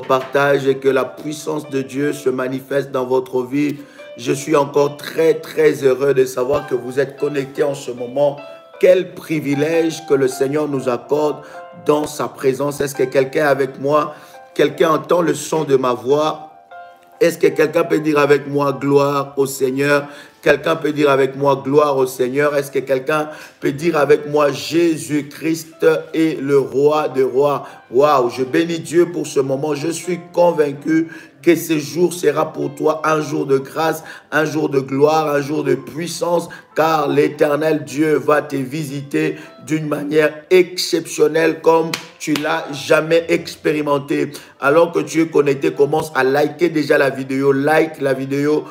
Partage et que la puissance de Dieu se manifeste dans votre vie. Je suis encore très heureux de savoir que vous êtes connectés en ce moment. Quel privilège que le Seigneur nous accorde dans sa présence. Est-ce que quelqu'un est avec moi? Quelqu'un entend le son de ma voix? Est-ce que quelqu'un peut dire avec moi gloire au Seigneur? Quelqu'un peut dire avec moi gloire au Seigneur? Est-ce que quelqu'un peut dire avec moi Jésus-Christ est le roi des rois? Waouh, je bénis Dieu pour ce moment. Je suis convaincu que ce jour sera pour toi un jour de grâce, un jour de gloire, un jour de puissance, car l'Éternel Dieu va te visiter d'une manière exceptionnelle comme tu l'as jamais expérimenté. Alors que tu es connecté, commence à liker déjà la vidéo, like la vidéo,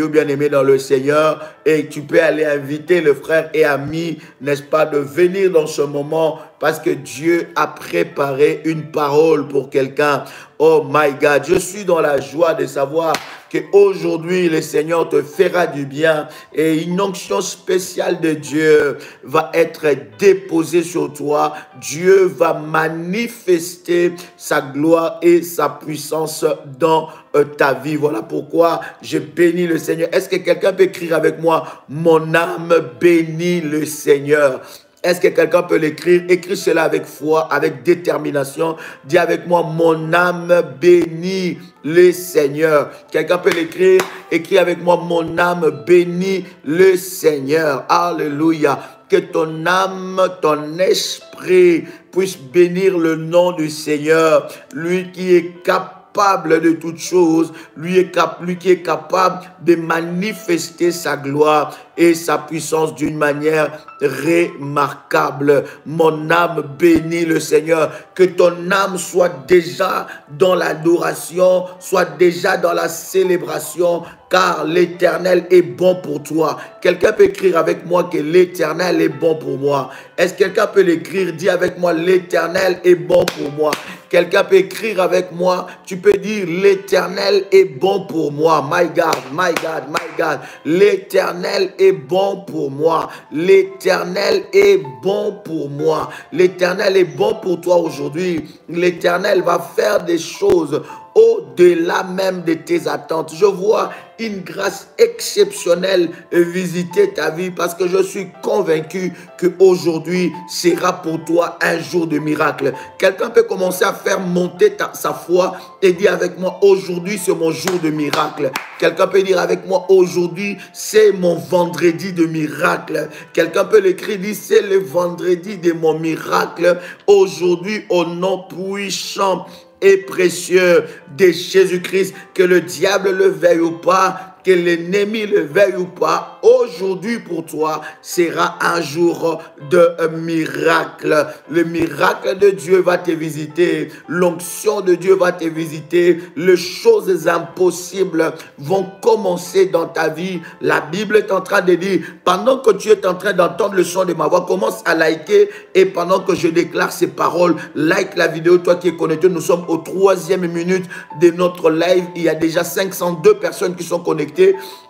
bien aimé dans le Seigneur, et tu peux aller inviter le frère et ami, n'est-ce pas, de venir dans ce moment parce que Dieu a préparé une parole pour quelqu'un. Oh my God, je suis dans la joie de savoir qu'aujourd'hui, le Seigneur te fera du bien et une onction spéciale de Dieu va être déposée sur toi. Dieu va manifester sa gloire et sa puissance dans ta vie. Voilà pourquoi je bénis le Seigneur. Est-ce que quelqu'un peut écrire avec moi? Mon âme bénit le Seigneur. Est-ce que quelqu'un peut l'écrire? Écris cela avec foi, avec détermination. Dis avec moi, mon âme bénit le Seigneur. Quelqu'un peut l'écrire? Écris avec moi, mon âme bénit le Seigneur. Alléluia. Que ton âme, ton esprit puisse bénir le nom du Seigneur. Lui qui est capable de toutes choses, lui qui est capable de manifester sa gloire et sa puissance d'une manière remarquable. Mon âme bénit le Seigneur. Que ton âme soit déjà dans l'adoration, soit déjà dans la célébration, car l'Éternel est bon pour toi. Quelqu'un peut écrire avec moi que l'Éternel est bon pour moi. Est-ce que quelqu'un peut l'écrire? Dis avec moi, l'Éternel est bon pour moi. Quelqu'un peut écrire avec moi. Tu peux dire, l'Éternel est bon pour moi. My God, my God, my God. L'Éternel est bon pour moi. L'Éternel est bon pour moi. L'Éternel est bon pour toi aujourd'hui. L'Éternel va faire des choses au-delà même de tes attentes. Je vois une grâce exceptionnelle visiter ta vie parce que je suis convaincu qu'aujourd'hui sera pour toi un jour de miracle. Quelqu'un peut commencer à faire monter sa foi et dire avec moi, aujourd'hui c'est mon jour de miracle. Quelqu'un peut dire avec moi, aujourd'hui c'est mon vendredi de miracle. Quelqu'un peut l'écrire, dire c'est le vendredi de mon miracle. Aujourd'hui, au nom puissant et précieux de Jésus-Christ, que le diable le veuille ou pas, que l'ennemi le veuille ou pas, aujourd'hui pour toi sera un jour de miracle. Le miracle de Dieu va te visiter, l'onction de Dieu va te visiter, les choses impossibles vont commencer dans ta vie. La Bible est en train de dire, pendant que tu es en train d'entendre le son de ma voix, commence à liker, et pendant que je déclare ces paroles, like la vidéo, toi qui es connecté. Nous sommes au 3e minute de notre live. Il y a déjà 502 personnes qui sont connectées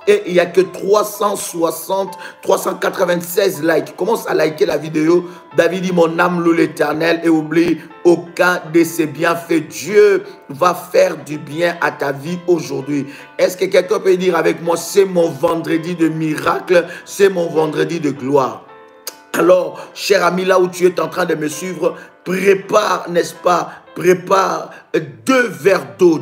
et il n'y a que 396 likes. Commence à liker la vidéo. David dit, mon âme loue l'Éternel et oublie aucun de ses bienfaits. Dieu va faire du bien à ta vie aujourd'hui. Est-ce que quelqu'un peut dire avec moi, c'est mon vendredi de miracle, c'est mon vendredi de gloire? Alors, cher ami, là où tu es en train de me suivre, prépare, n'est-ce pas, prépare 2 verres d'eau,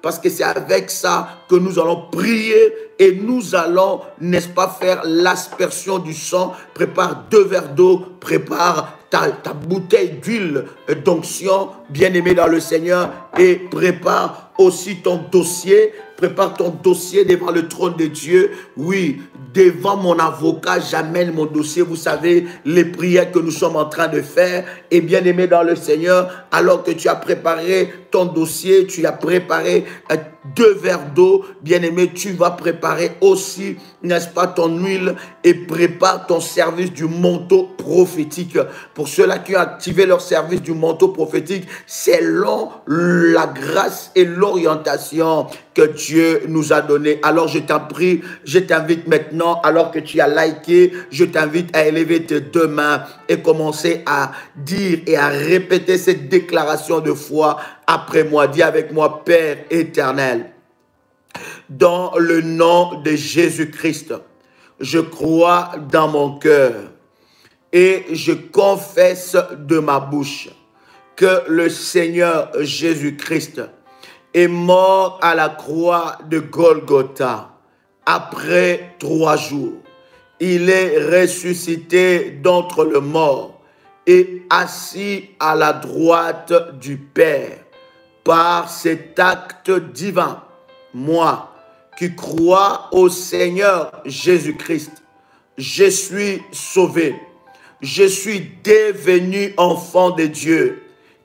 parce que c'est avec ça que nous allons prier et nous allons, n'est-ce pas, faire l'aspersion du sang. Prépare 2 verres d'eau, prépare ta bouteille d'huile d'onction, bien-aimé dans le Seigneur, et prépare aussi ton dossier. Prépare ton dossier devant le trône de Dieu. Oui, devant mon avocat, j'amène mon dossier. Vous savez, les prières que nous sommes en train de faire. Et bien aimé dans le Seigneur, alors que tu as préparé ton dossier, tu as préparé 2 verres d'eau. Bien-aimé, tu vas préparer aussi, n'est-ce pas, ton huile et prépare ton service du manteau prophétique. Pour ceux-là qui ont activé leur service du manteau prophétique, selon la grâce et l'orientation que Dieu nous a donné. Alors je t'en prie, je t'invite maintenant, alors que tu as liké, je t'invite à élever tes 2 mains et commencer à dire et à répéter cette déclaration de foi après moi. Dis avec moi: Père éternel, dans le nom de Jésus-Christ, je crois dans mon cœur et je confesse de ma bouche que le Seigneur Jésus-Christ est mort à la croix de Golgotha. Après 3 jours, il est ressuscité d'entre les morts et assis à la droite du Père. Par cet acte divin, moi qui crois au Seigneur Jésus-Christ, je suis sauvé. Je suis devenu enfant de Dieu,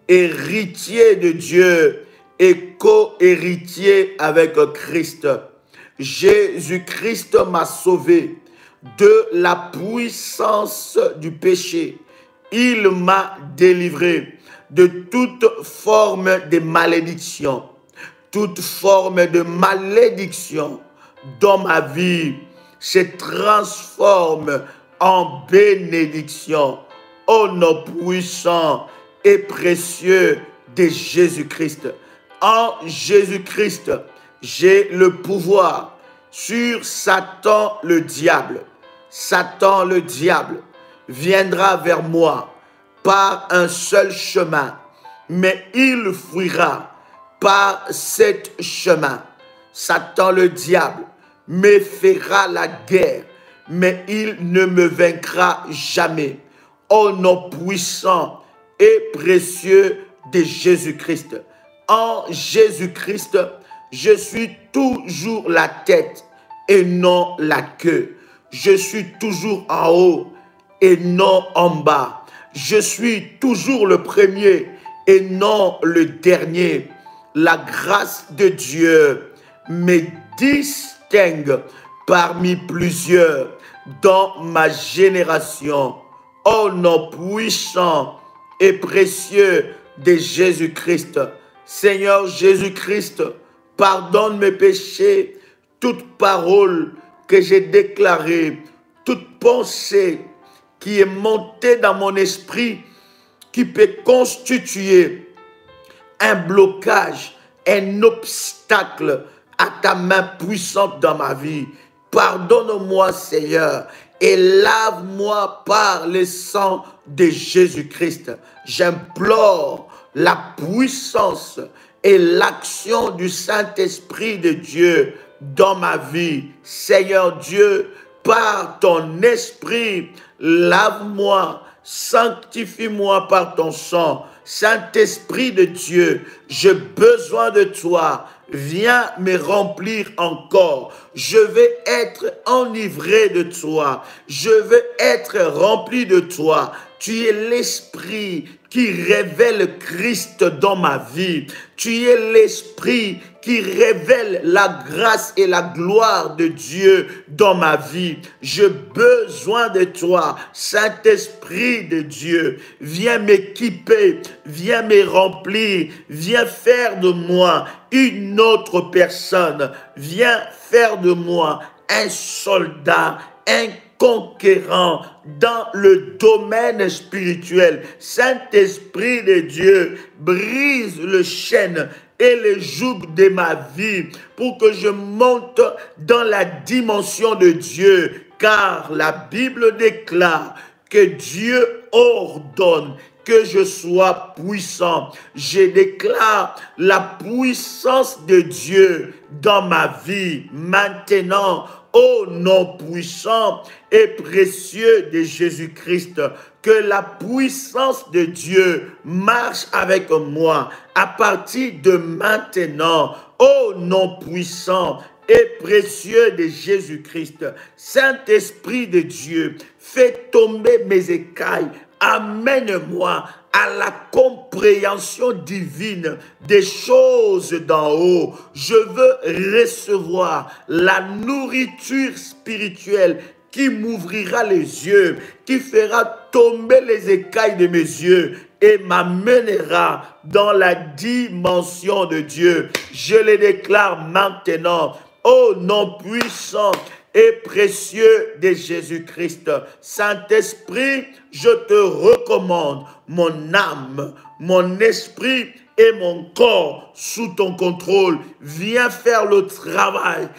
héritier de Dieu et co-héritier avec Christ. Jésus-Christ m'a sauvé de la puissance du péché. Il m'a délivré de toute forme de malédiction. Toute forme de malédiction dans ma vie se transforme en bénédiction au nom puissant et précieux de Jésus-Christ. En Jésus-Christ, j'ai le pouvoir sur Satan le diable. Satan le diable viendra vers moi par un seul chemin, mais il fuira par cet chemin. Satan le diable me fera la guerre, mais il ne me vaincra jamais. Au nom puissant et précieux de Jésus-Christ. En Jésus-Christ, je suis toujours la tête et non la queue. Je suis toujours en haut et non en bas. Je suis toujours le premier et non le dernier. La grâce de Dieu me distingue parmi plusieurs dans ma génération. Au nom puissant et précieux de Jésus-Christ. Seigneur Jésus-Christ, pardonne mes péchés, toute parole que j'ai déclarée, toute pensée qui est montée dans mon esprit, qui peut constituer un blocage, un obstacle à ta main puissante dans ma vie. Pardonne-moi, Seigneur, et lave-moi par le sang de Jésus-Christ. J'implore la puissance et l'action du Saint-Esprit de Dieu dans ma vie. Seigneur Dieu, par ton esprit, lave-moi, sanctifie-moi par ton sang. Saint-Esprit de Dieu, j'ai besoin de toi. Viens me remplir encore. Je vais être enivré de toi. Je veux être rempli de toi. Tu es l'esprit qui révèle Christ dans ma vie. Tu es l'esprit qui révèle la grâce et la gloire de Dieu dans ma vie. J'ai besoin de toi, Saint-Esprit de Dieu. Viens m'équiper, viens me remplir, viens faire de moi une autre personne. Viens faire de moi un soldat, un conquérant dans le domaine spirituel. Saint-Esprit de Dieu, brise le chêne et le joug de ma vie pour que je monte dans la dimension de Dieu, car la Bible déclare que Dieu ordonne que je sois puissant. Je déclare la puissance de Dieu dans ma vie maintenant, au nom puissant et précieux de Jésus-Christ. Que la puissance de Dieu marche avec moi à partir de maintenant, au nom puissant et précieux de Jésus-Christ. Saint-Esprit de Dieu, fais tomber mes écailles. Amène-moi à la compréhension divine des choses d'en haut. Je veux recevoir la nourriture spirituelle qui m'ouvrira les yeux, qui fera tomber les écailles de mes yeux et m'amènera dans la dimension de Dieu. Je le déclare maintenant, au nom puissant et précieux de Jésus-Christ. Saint-Esprit, je te recommande mon âme, mon esprit et mon corps sous ton contrôle. Viens faire le travail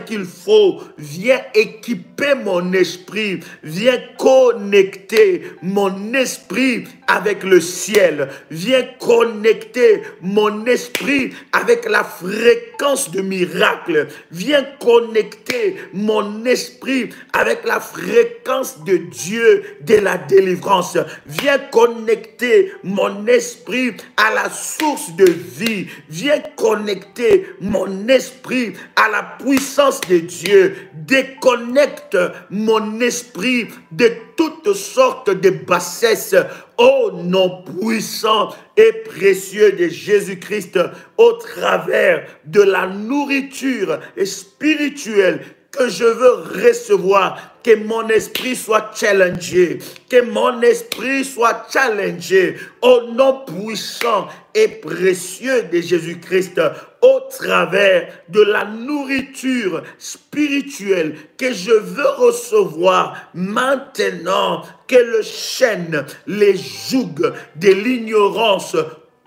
qu'il faut. Viens équiper mon esprit. Viens connecter mon esprit avec le ciel. Viens connecter mon esprit avec la fréquence de miracle. Viens connecter mon esprit avec la fréquence de Dieu de la délivrance. Viens connecter mon esprit à la source de vie. Viens connecter mon esprit à la puissance de Dieu. Déconnecte mon esprit de toutes sortes de bassesses. Au nom puissant et précieux de Jésus-Christ, au travers de la nourriture spirituelle que je veux recevoir, que mon esprit soit challengé, que mon esprit soit challengé au nom puissant et précieux de Jésus-Christ, au travers de la nourriture spirituelle que je veux recevoir maintenant, que le chêne, les jougs de l'ignorance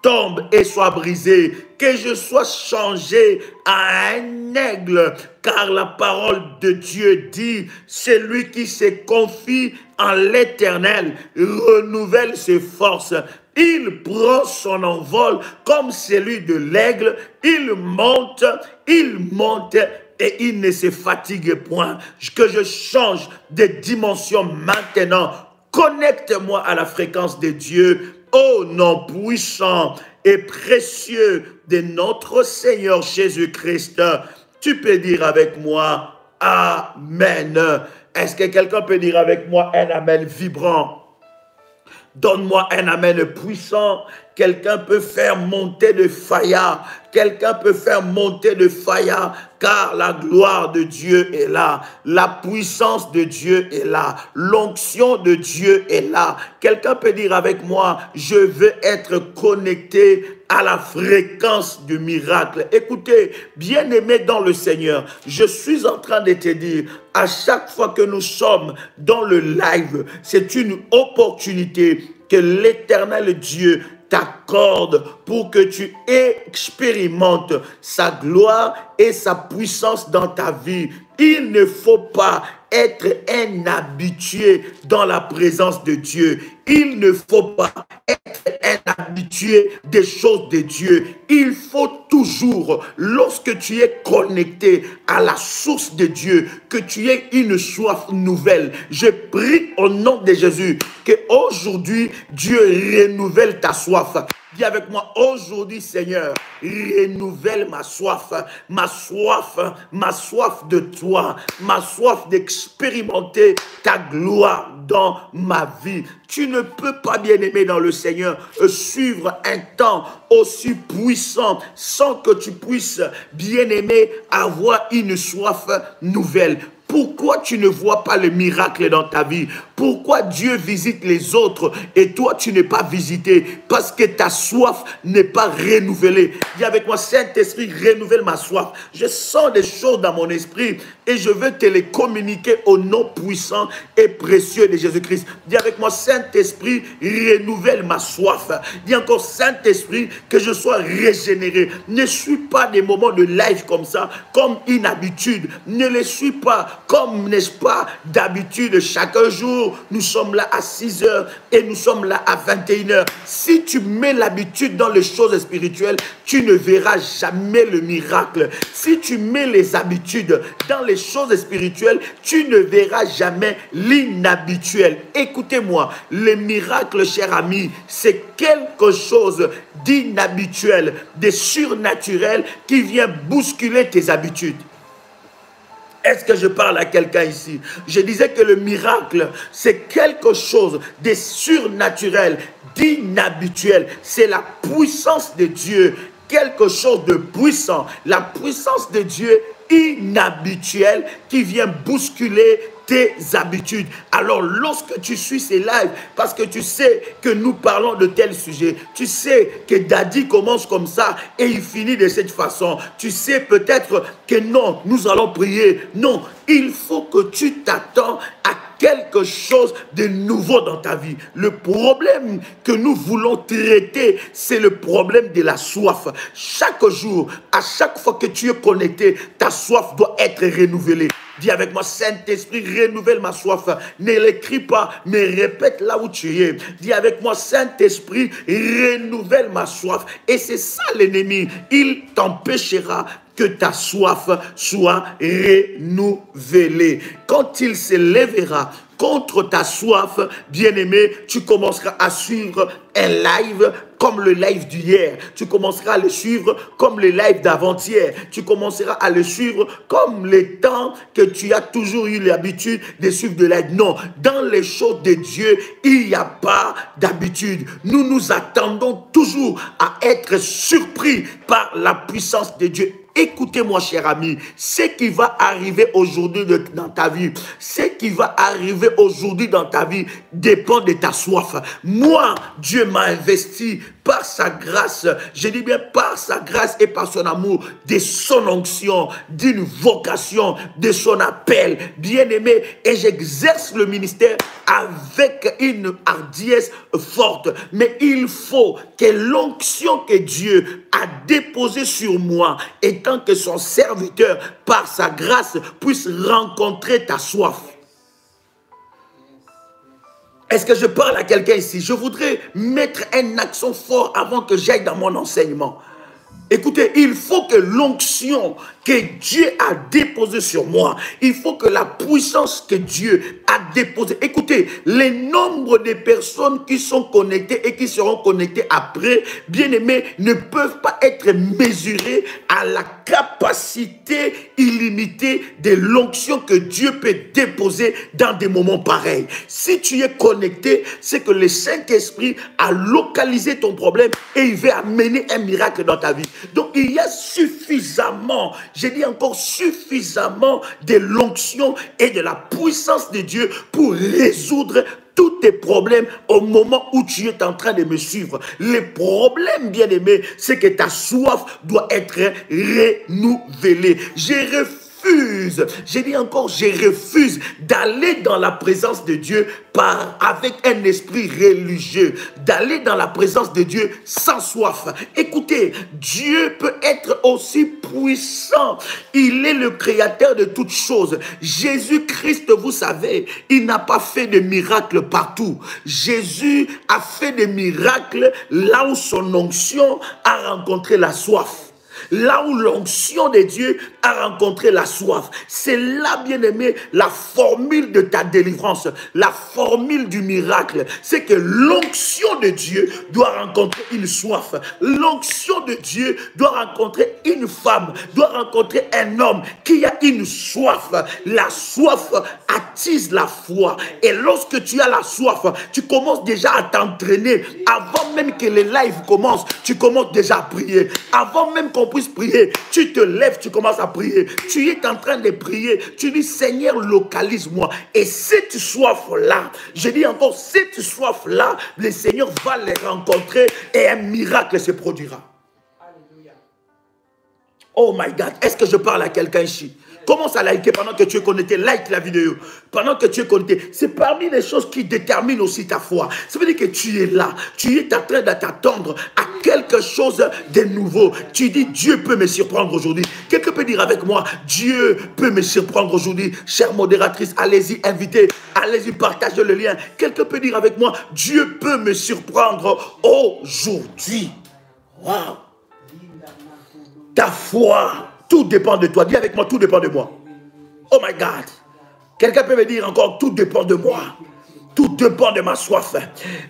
tombe et soit brisé, que je sois changé à un aigle, car la parole de Dieu dit, celui qui se confie en l'Éternel renouvelle ses forces. Il prend son envol comme celui de l'aigle, il monte et il ne se fatigue point. Que je change de dimension maintenant. Connecte-moi à la fréquence de Dieu. Au nom puissant et précieux de notre Seigneur Jésus-Christ, tu peux dire avec moi, Amen. Est-ce que quelqu'un peut dire avec moi un Amen vibrant? Donne-moi un Amen puissant. Quelqu'un peut faire monter de faya. Quelqu'un peut faire monter de faya, car la gloire de Dieu est là. La puissance de Dieu est là. L'onction de Dieu est là. Quelqu'un peut dire avec moi, je veux être connecté à la fréquence du miracle. Écoutez, bien-aimé dans le Seigneur, je suis en train de te dire, à chaque fois que nous sommes dans le live, c'est une opportunité que l'Éternel Dieu t'accorde pour que tu expérimentes sa gloire et sa puissance dans ta vie. Il ne faut pas être un habitué dans la présence de Dieu. Il ne faut pas être un habitué des choses de Dieu. Il faut toujours, lorsque tu es connecté à la source de Dieu, que tu aies une soif nouvelle. Je prie au nom de Jésus que aujourd'hui Dieu renouvelle ta soif. Dis avec moi, aujourd'hui, Seigneur, renouvelle ma soif de toi, ma soif d'expérimenter ta gloire dans ma vie. Tu ne peux pas, bien-aimé dans le Seigneur, suivre un temps aussi puissant sans que tu puisses, bien-aimé, avoir une soif nouvelle. Pourquoi tu ne vois pas le miracle dans ta vie? Pourquoi Dieu visite les autres et toi tu n'es pas visité? Parce que ta soif n'est pas renouvelée. Dis avec moi, Saint-Esprit, renouvelle ma soif. Je sens des choses dans mon esprit et je veux te les communiquer au nom puissant et précieux de Jésus-Christ. Dis avec moi, Saint-Esprit, renouvelle ma soif. Dis encore, Saint-Esprit, que je sois régénéré. Ne suis pas des moments de live comme ça, comme une habitude. Ne les suis pas comme, n'est-ce pas, d'habitude. Chaque jour, nous sommes là à 6 heures et nous sommes là à 21 heures. Si tu mets l'habitude dans les choses spirituelles, tu ne verras jamais le miracle. Si tu mets les habitudes dans les choses spirituelles, tu ne verras jamais l'inhabituel. Écoutez-moi, le miracle, cher ami, c'est quelque chose d'inhabituel, de surnaturel qui vient bousculer tes habitudes. Est-ce que je parle à quelqu'un ici? Je disais que le miracle, c'est quelque chose de surnaturel, d'inhabituel. C'est la puissance de Dieu, quelque chose de puissant. La puissance de Dieu inhabituelle qui vient bousculer tes habitudes. Alors lorsque tu suis ces lives, parce que tu sais que nous parlons de tel sujet, tu sais que Daddy commence comme ça et il finit de cette façon, tu sais peut-être que non, nous allons prier. Non, il faut que tu t'attends à quelque chose de nouveau dans ta vie. Le problème que nous voulons traiter, c'est le problème de la soif. Chaque jour, à chaque fois que tu es connecté, ta soif doit être renouvelée. Dis avec moi, Saint-Esprit, renouvelle ma soif. Ne l'écris pas, mais répète là où tu es. Dis avec moi, Saint-Esprit, renouvelle ma soif. Et c'est ça l'ennemi. Il t'empêchera que ta soif soit renouvelée. Quand il se lèvera contre ta soif, bien-aimé, tu commenceras à suivre un live comme le live d'hier. Tu commenceras à le suivre comme le live d'avant-hier. Tu commenceras à le suivre comme les temps que tu as toujours eu l'habitude de suivre de live. Non, dans les choses de Dieu, il n'y a pas d'habitude. Nous nous attendons toujours à être surpris par la puissance de Dieu. Écoutez-moi, cher ami, ce qui va arriver aujourd'hui dans ta vie, ce qui va arriver aujourd'hui dans ta vie dépend de ta soif. Moi, Dieu m'a investi par sa grâce, je dis bien par sa grâce et par son amour, de son onction, d'une vocation, de son appel, bien-aimé, et j'exerce le ministère avec une hardiesse forte. Mais il faut que l'onction que Dieu a déposée sur moi, étant que son serviteur, par sa grâce, puisse rencontrer ta soif. Est-ce que je parle à quelqu'un ici? Je voudrais mettre un accent fort avant que j'aille dans mon enseignement. Écoutez, il faut que l'onction que Dieu a déposée sur moi, il faut que la puissance que Dieu a déposée. Écoutez, les nombres de personnes qui sont connectées et qui seront connectées après, bien aimés, ne peuvent pas être mesurés à la capacité illimitée de l'onction que Dieu peut déposer dans des moments pareils. Si tu es connecté, c'est que le Saint-Esprit a localisé ton problème et il veut amener un miracle dans ta vie. Donc, il y a suffisamment, je dis encore suffisamment de l'onction et de la puissance de Dieu pour résoudre tous tes problèmes au moment où tu es en train de me suivre. Le problème, bien aimé, c'est que ta soif doit être renouvelée. Je dis encore, je refuse d'aller dans la présence de Dieu avec un esprit religieux, d'aller dans la présence de Dieu sans soif. Écoutez, Dieu peut être aussi puissant. Il est le créateur de toutes choses. Jésus-Christ, vous savez, il n'a pas fait de miracles partout. Jésus a fait des miracles là où son onction a rencontré la soif. Là où l'onction de Dieu a rencontré la soif. C'est là, bien-aimé, la formule de ta délivrance, la formule du miracle. C'est que l'onction de Dieu doit rencontrer une soif. L'onction de Dieu doit rencontrer une femme, doit rencontrer un homme qui a une soif. La soif attise la foi. Et lorsque tu as la soif, tu commences déjà à t'entraîner. Avant même que les lives commencent, tu commences déjà à prier. Avant même qu'on puisse prier, tu te lèves, tu commences à prier. Tu es en train de prier. Tu dis, Seigneur, localise-moi. Et cette soif-là, je dis encore, cette soif-là, le Seigneur va les rencontrer et un miracle se produira. Oh my God, est-ce que je parle à quelqu'un ici? Commence à liker pendant que tu es connecté. Like la vidéo. Pendant que tu es connecté. C'est parmi les choses qui déterminent aussi ta foi. Ça veut dire que tu es là. Tu es en train de t'attendre à quelque chose de nouveau. Tu dis, Dieu peut me surprendre aujourd'hui. Quelqu'un peut dire avec moi, Dieu peut me surprendre aujourd'hui. Chère modératrice, allez-y, invitez. Allez-y, partagez le lien. Quelqu'un peut dire avec moi, Dieu peut me surprendre aujourd'hui. Waouh. Ta foi. Tout dépend de toi. Dis avec moi, tout dépend de moi. Oh my God. Quelqu'un peut me dire encore, tout dépend de moi. Tout dépend de ma soif.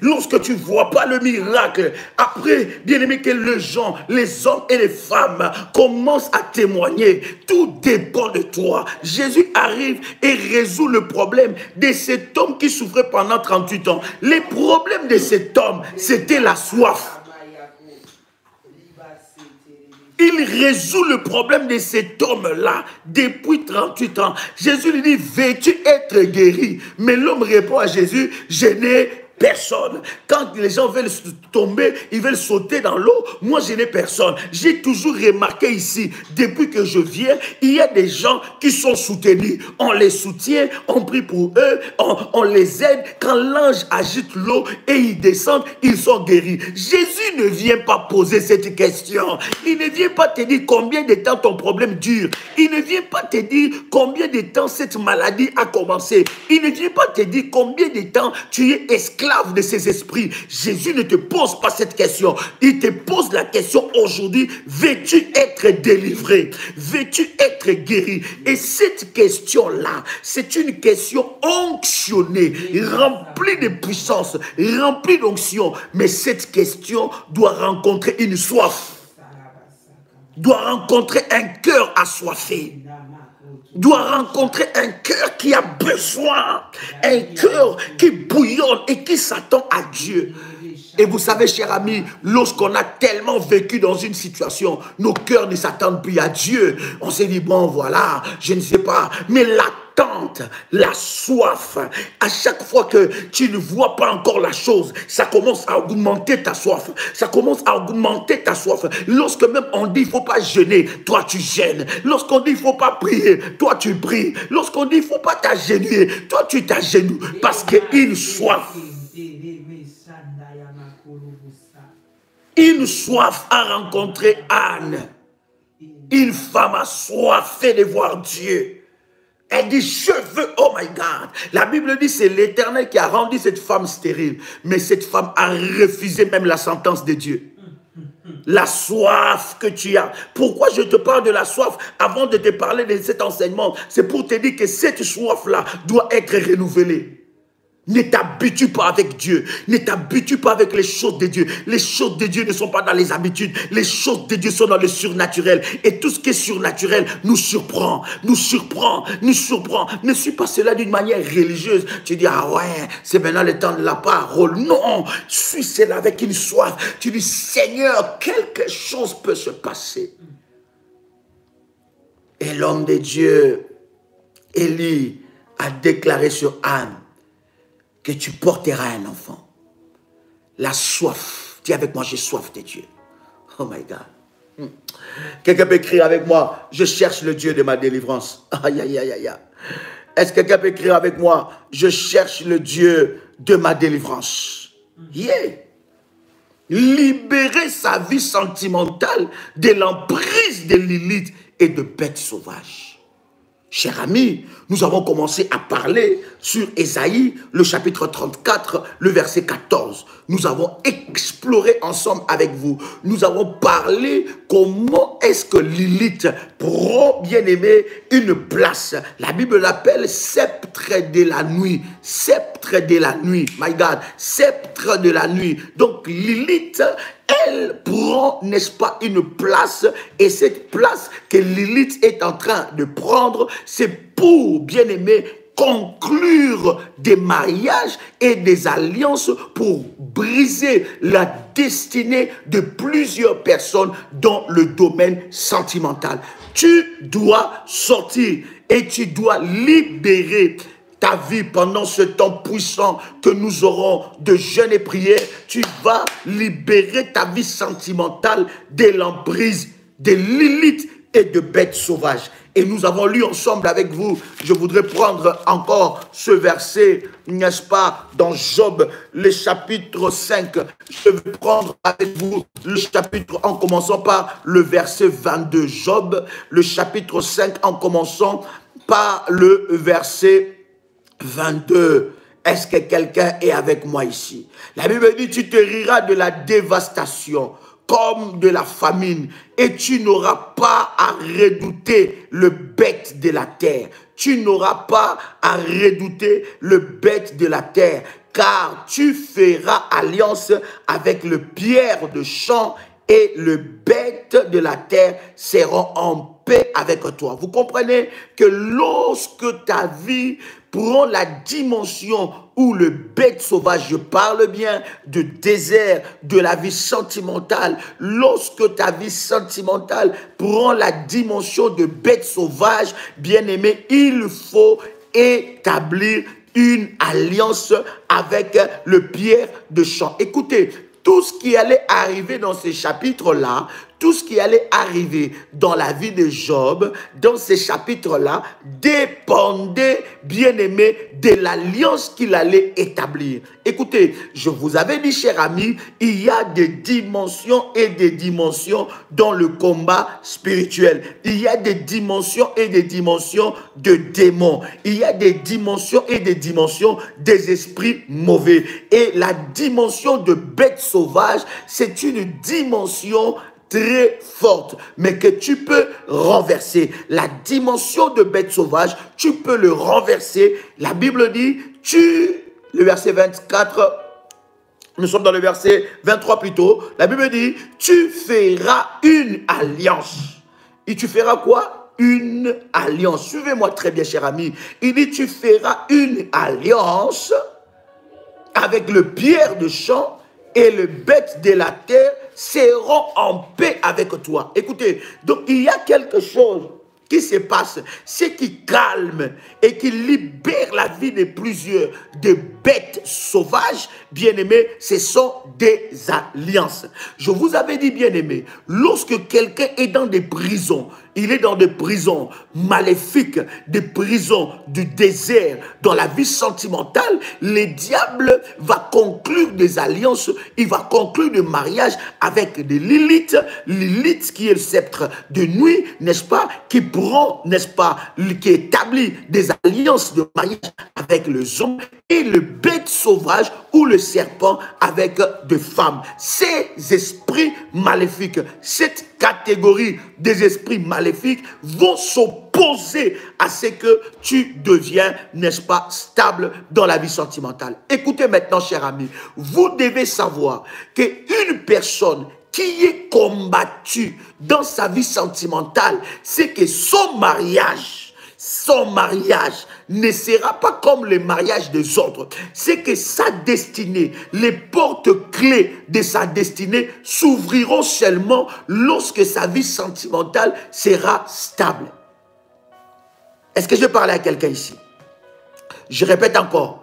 Lorsque tu ne vois pas le miracle, après, bien aimé, que les gens, les hommes et les femmes commencent à témoigner, tout dépend de toi. Jésus arrive et résout le problème de cet homme qui souffrait pendant 38 ans. Les problèmes de cet homme, c'était la soif. Il résout le problème de cet homme-là depuis 38 ans. Jésus lui dit, veux-tu être guéri? Mais l'homme répond à Jésus, je n'ai personne. Quand les gens veulent tomber, ils veulent sauter dans l'eau, moi je n'ai personne. J'ai toujours remarqué ici, depuis que je viens, il y a des gens qui sont soutenus. On les soutient, on prie pour eux, on les aide. Quand l'ange agite l'eau et ils descendent, ils sont guéris. Jésus ne vient pas poser cette question. Il ne vient pas te dire combien de temps ton problème dure. Il ne vient pas te dire combien de temps cette maladie a commencé. Il ne vient pas te dire combien de temps tu es esclave de ces esprits. Jésus ne te pose pas cette question. Il te pose la question aujourd'hui, veux-tu être délivré? Veux-tu être guéri? Et cette question-là, c'est une question onctionnée, remplie de puissance, remplie d'onction. Mais cette question doit rencontrer une soif, doit rencontrer un cœur assoiffé, doit rencontrer un cœur qui a besoin, un cœur qui bouillonne et qui s'attend à Dieu. Et vous savez, chers amis, lorsqu'on a tellement vécu dans une situation, nos cœurs ne s'attendent plus à Dieu. On s'est dit, bon, voilà, je ne sais pas. Mais l'attente, la soif, à chaque fois que tu ne vois pas encore la chose, ça commence à augmenter ta soif. Ça commence à augmenter ta soif. Lorsque même on dit, il ne faut pas jeûner, toi tu jeûnes. Lorsqu'on dit, il ne faut pas prier, toi tu pries. Lorsqu'on dit, il ne faut pas t'agenouiller, toi tu t'agenouilles. Parce qu'une soif. Une soif a rencontré Anne. Une femme assoiffée de voir Dieu. Elle dit, je veux, oh my God. La Bible dit, c'est l'Éternel qui a rendu cette femme stérile. Mais cette femme a refusé même la sentence de Dieu. La soif que tu as. Pourquoi je te parle de la soif avant de te parler de cet enseignement? C'est pour te dire que cette soif-là doit être renouvelée. Ne t'habitue pas avec Dieu. Ne t'habitue pas avec les choses de Dieu. Les choses de Dieu ne sont pas dans les habitudes. Les choses de Dieu sont dans le surnaturel. Et tout ce qui est surnaturel nous surprend. Nous surprend. Nous surprend. Ne suis pas cela d'une manière religieuse. Tu dis, ah ouais, c'est maintenant le temps de la parole. Non, suis cela avec une soif. Tu dis, Seigneur, quelque chose peut se passer. Et l'homme de Dieu, Élie, a déclaré sur Anne que tu porteras un enfant. La soif. Dis avec moi, j'ai soif de Dieu. Oh my God. Quelqu'un peut écrire avec moi, je cherche le Dieu de ma délivrance. Aïe, aïe, aïe, aïe. Est-ce que quelqu'un peut écrire avec moi, je cherche le Dieu de ma délivrance? Yeah. Libérer sa vie sentimentale de l'emprise de Lilith et de bêtes sauvages. Chers amis, nous avons commencé à parler sur Ésaïe, le chapitre 34, le verset 14. Nous avons exploré ensemble avec vous. Nous avons parlé comment est-ce que Lilith prend, bien aimé, une place. La Bible l'appelle sceptre de la nuit. Sceptre de la nuit. My God, sceptre de la nuit. Donc Lilith, elle prend, n'est-ce pas, une place, et cette place que Lilith est en train de prendre, c'est pour, bien aimé, conclure des mariages et des alliances pour briser la destinée de plusieurs personnes dans le domaine sentimental. Tu dois sortir et tu dois libérer ta vie pendant ce temps puissant que nous aurons de jeûne et prière. Tu vas libérer ta vie sentimentale de l'emprise de Lilith et de bêtes sauvages. Et nous avons lu ensemble avec vous, je voudrais prendre encore ce verset, n'est-ce pas, dans Job, le chapitre 5. Je vais prendre avec vous le chapitre en commençant par le verset 22. Job, le chapitre 5 en commençant par le verset 22. Est-ce que quelqu'un est avec moi ici? La Bible dit, tu te riras de la dévastation comme de la famine, et tu n'auras pas à redouter le bête de la terre. Tu n'auras pas à redouter le bête de la terre, car tu feras alliance avec le pierre de champ et le bête de la terre seront en paix avec toi. Vous comprenez que lorsque ta vie prend la dimension où le bête sauvage, je parle bien de désert, de la vie sentimentale, lorsque ta vie sentimentale prend la dimension de bête sauvage, bien aimé, il faut établir une alliance avec le pierre de champ. Écoutez, tout ce qui allait arriver dans ces chapitres-là, tout ce qui allait arriver dans la vie de Job, dans ces chapitres-là, dépendait, bien aimé, de l'alliance qu'il allait établir. Écoutez, je vous avais dit, cher ami, il y a des dimensions et des dimensions dans le combat spirituel. Il y a des dimensions et des dimensions de démons. Il y a des dimensions et des dimensions des esprits mauvais. Et la dimension de bête sauvage, c'est une dimension très forte, mais que tu peux renverser. La dimension de bête sauvage, tu peux le renverser. La Bible dit, le verset 24, nous sommes dans le verset 23 plutôt, la Bible dit, tu feras une alliance. Et tu feras quoi? Une alliance. Suivez-moi très bien, cher ami. Il dit, tu feras une alliance avec le pierre de champ et le bête de la terre seront en paix avec toi. Écoutez, donc il y a quelque chose qui se passe, c'est qui calme et qui libère la vie de plusieurs de bêtes sauvages, bien-aimés, ce sont des alliances. Je vous avais dit, bien-aimés, lorsque quelqu'un est dans des prisons, il est dans des prisons maléfiques, des prisons du désert, dans la vie sentimentale, le diable va conclure des alliances, il va conclure des mariages avec des Lilith, Lilith qui est le sceptre de nuit, n'est-ce pas, qui prend, n'est-ce pas, qui établit des alliances de mariage avec les hommes et le bête sauvage ou le serpent avec des femmes. Ces esprits maléfiques, cette catégorie des esprits maléfiques vont s'opposer à ce que tu deviens, n'est-ce pas, stable dans la vie sentimentale. Écoutez maintenant, cher ami, vous devez savoir qu'une personne qui est combattue dans sa vie sentimentale, c'est que son mariage ne sera pas comme le mariage des autres. C'est que sa destinée, les portes-clés de sa destinée s'ouvriront seulement lorsque sa vie sentimentale sera stable. Est-ce que je parle à quelqu'un ici? Je répète encore.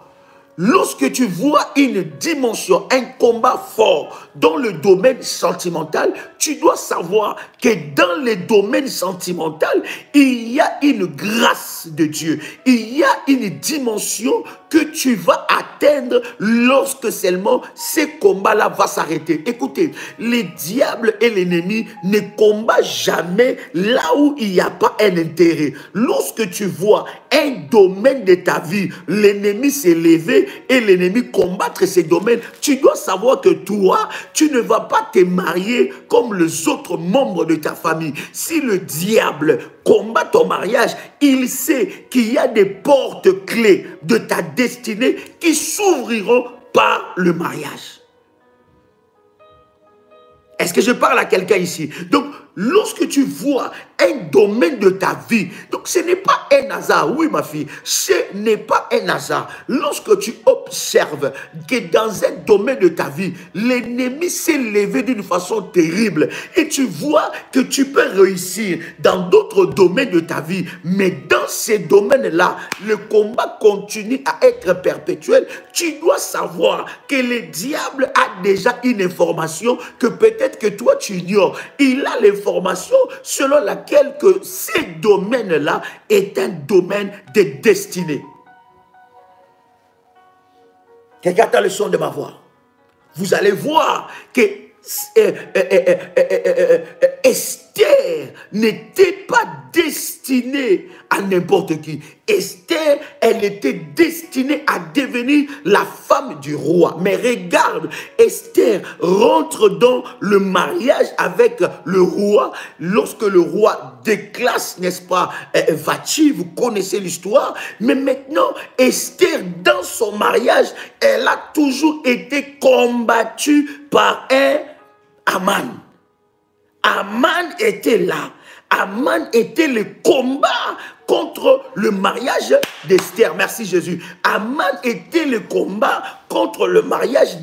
Lorsque tu vois une dimension, un combat fort dans le domaine sentimental, tu dois savoir que dans le domaine sentimental, il y a une grâce de Dieu. Il y a une dimension que tu vas atteindre lorsque seulement ce combat-là va s'arrêter. Écoutez, les diables et l'ennemi ne combattent jamais là où il n'y a pas un intérêt. Lorsque tu vois un domaine de ta vie, l'ennemi s'est levé et l'ennemi combattre ces domaines, tu dois savoir que toi, tu ne vas pas te marier comme les autres membres de ta famille. Si le diable combat ton mariage, il sait qu'il y a des portes clés de ta destinée qui s'ouvriront par le mariage. Est-ce que je parle à quelqu'un ici? Donc, lorsque tu vois un domaine de ta vie, donc ce n'est pas un hasard, oui ma fille, ce n'est pas un hasard. Lorsque tu observes que dans un domaine de ta vie, l'ennemi s'est levé d'une façon terrible et tu vois que tu peux réussir dans d'autres domaines de ta vie, mais dans ces domaines-là, le combat continue à être perpétuel, tu dois savoir que le diable a déjà une information que peut-être que toi tu ignores. Il a l'information selon laquelle que ce domaine-là est un domaine de destinée. Quelqu'un a le son de ma voix. Vous allez voir que Esther n'était pas destinée à n'importe qui. Esther, elle était destinée à devenir la femme du roi. Mais regarde, Esther rentre dans le mariage avec le roi. Lorsque le roi déclasse, n'est-ce pas, Vachi, vous connaissez l'histoire. Mais maintenant, Esther, dans son mariage, elle a toujours été combattue par un Aman. Aman était là. Aman était le combat contre le mariage d'Esther. Merci Jésus. Aman était le combat contre le mariage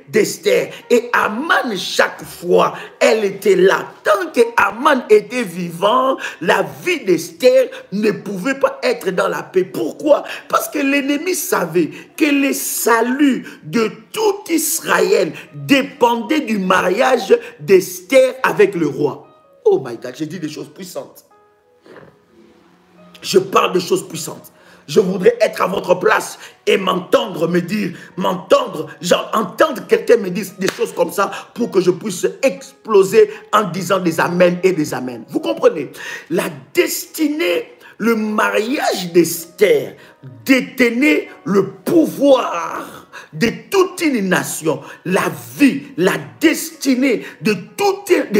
d'Esther. Et Aman, chaque fois, elle était là. Tant que Aman était vivant, la vie d'Esther ne pouvait pas être dans la paix. Pourquoi? Parce que l'ennemi savait que le salut de tout Israël dépendait du mariage d'Esther avec le roi. Oh my God, j'ai dit des choses puissantes. Je parle de choses puissantes. Je voudrais être à votre place et m'entendre me dire, entendre quelqu'un me dire des choses comme ça pour que je puisse exploser en disant des amens et des amens. Vous comprenez? La destinée, le mariage d'Esther détenait le pouvoir de toute une nation. La vie, la destinée de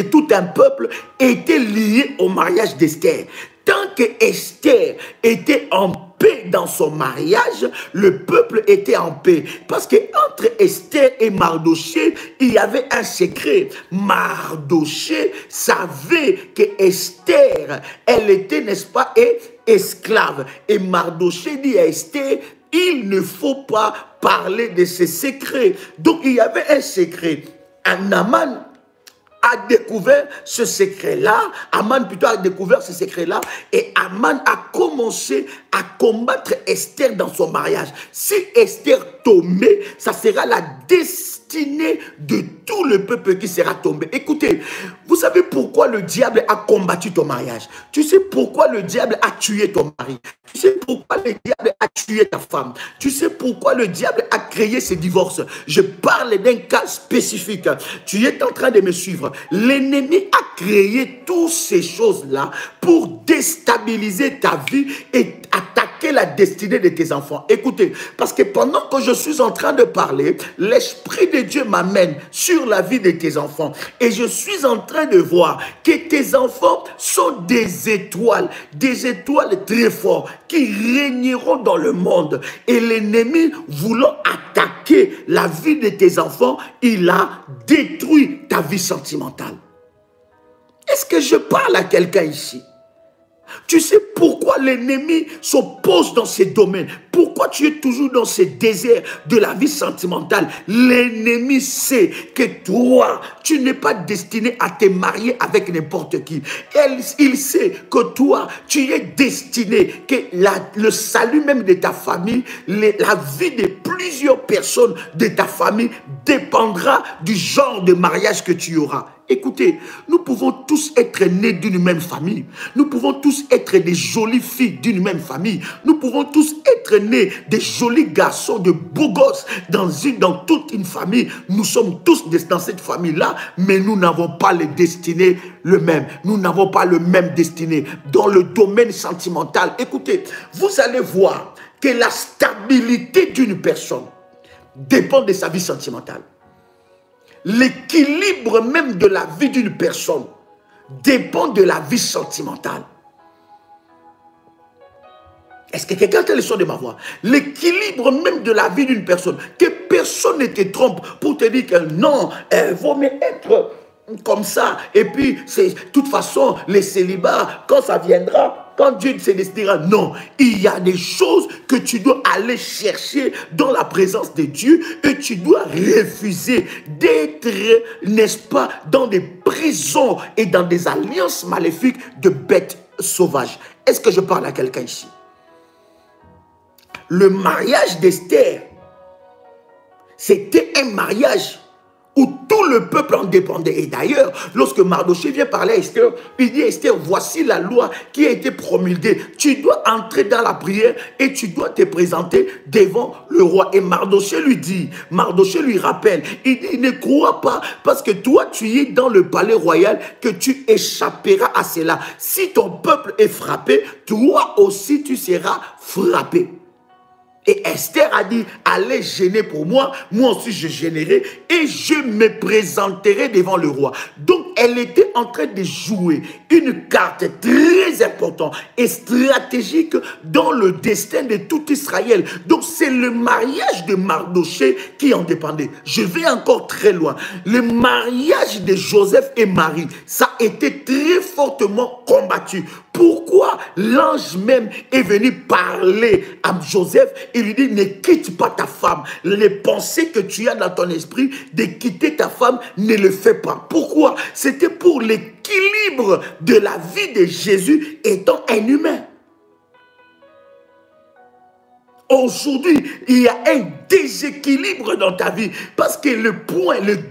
tout un peuple était liée au mariage d'Esther. Tant que Esther était en paix dans son mariage, le peuple était en paix. Parce que entre Esther et Mardochée, il y avait un secret. Mardochée savait que Esther, elle était, n'est-ce pas, esclave. Et Mardochée dit à Esther, il ne faut pas parler de ces secrets. Donc il y avait un secret. Aman a découvert ce secret-là. Aman plutôt a découvert ce secret-là. Et Aman a commencé à combattre Esther dans son mariage. Si Esther tombait, ça sera la destinée de tout le peuple qui sera tombé. Écoutez, vous savez pourquoi le diable a combattu ton mariage? Tu sais pourquoi le diable a tué ton mari? Tu sais pourquoi le diable a tué ta femme? Tu sais pourquoi le diable a créé ces divorces? Je parle d'un cas spécifique. Tu es en train de me suivre. L'ennemi a créé toutes ces choses-là pour déstabiliser ta vie et attaquer la destinée de tes enfants. Écoutez, parce que pendant que je suis en train de parler, l'Esprit de Dieu m'amène sur la vie de tes enfants. Et je suis en train de voir que tes enfants sont des étoiles très fortes qui régneront dans le monde. Et l'ennemi, voulant attaquer la vie de tes enfants, il a détruit ta vie sentimentale. Est-ce que je parle à quelqu'un ici? Tu sais pourquoi l'ennemi s'oppose dans ces domaines? Pourquoi tu es toujours dans ces déserts de la vie sentimentale? L'ennemi sait que toi, tu n'es pas destiné à te marier avec n'importe qui. Il sait que toi, tu es destiné, que le salut même de ta famille, la vie de plusieurs personnes de ta famille dépendra du genre de mariage que tu auras. Écoutez, nous pouvons tous être nés d'une même famille. Nous pouvons tous être des jolies filles d'une même famille. Nous pouvons tous être nés des jolis garçons, de beaux gosses dans toute une famille. Nous sommes tous dans cette famille-là, mais nous n'avons pas les destinées le même. Nous n'avons pas le même destiné dans le domaine sentimental. Écoutez, vous allez voir que la stabilité d'une personne dépend de sa vie sentimentale. L'équilibre même de la vie d'une personne dépend de la vie sentimentale. Est-ce que quelqu'un a le son de ma voix? L'équilibre même de la vie d'une personne, que personne ne te trompe pour te dire que non, vaut mieux être comme ça. Et puis, de toute façon, les célibats, quand ça viendra, quand Dieu se décidera, non, il y a des choses que tu dois aller chercher dans la présence de Dieu et tu dois refuser d'être, n'est-ce pas, dans des prisons et dans des alliances maléfiques de bêtes sauvages. Est-ce que je parle à quelqu'un ici? Le mariage d'Esther, c'était un mariage où tout le peuple en dépendait. Et d'ailleurs, lorsque Mardochée vient parler à Esther, il dit, Esther, voici la loi qui a été promulguée. Tu dois entrer dans la prière et tu dois te présenter devant le roi. Et Mardochée lui rappelle, il dit, ne crois pas, parce que toi, tu es dans le palais royal, que tu échapperas à cela. Si ton peuple est frappé, toi aussi, tu seras frappé. Et Esther a dit, allez gêner pour moi, moi aussi je gênerai et je me présenterai devant le roi. Donc elle était en train de jouer une carte très importante et stratégique dans le destin de tout Israël. Donc c'est le mariage de Mardochée qui en dépendait. Je vais encore très loin. Le mariage de Joseph et Marie, ça a été très fortement combattu. Pourquoi l'ange même est venu parler à Joseph et lui dit, ne quitte pas ta femme. Les pensées que tu as dans ton esprit de quitter ta femme, ne le fais pas. Pourquoi? C'était pour l'équilibre de la vie de Jésus étant un humain. Aujourd'hui, il y a un déséquilibre dans ta vie parce que le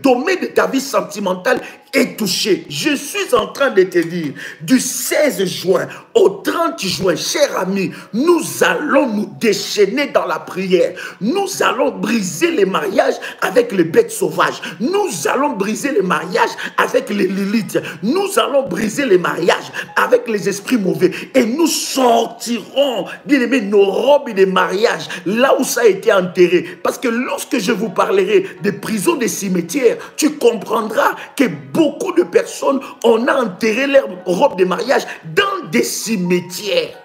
domaine de ta vie sentimentale est touché. Je suis en train de te dire, du 16 juin au 30 juin, chers amis, nous allons nous déchaîner dans la prière. Nous allons briser les mariages avec les bêtes sauvages. Nous allons briser les mariages avec les Lilith. Nous allons briser les mariages avec les esprits mauvais. Et nous sortirons, bien aimé, nos robes de mariage là où ça a été enterré. Parce que lorsque je vous parlerai des prisons, des cimetières, tu comprendras que beaucoup de personnes, on a enterré leurs robes de mariage dans des cimetières.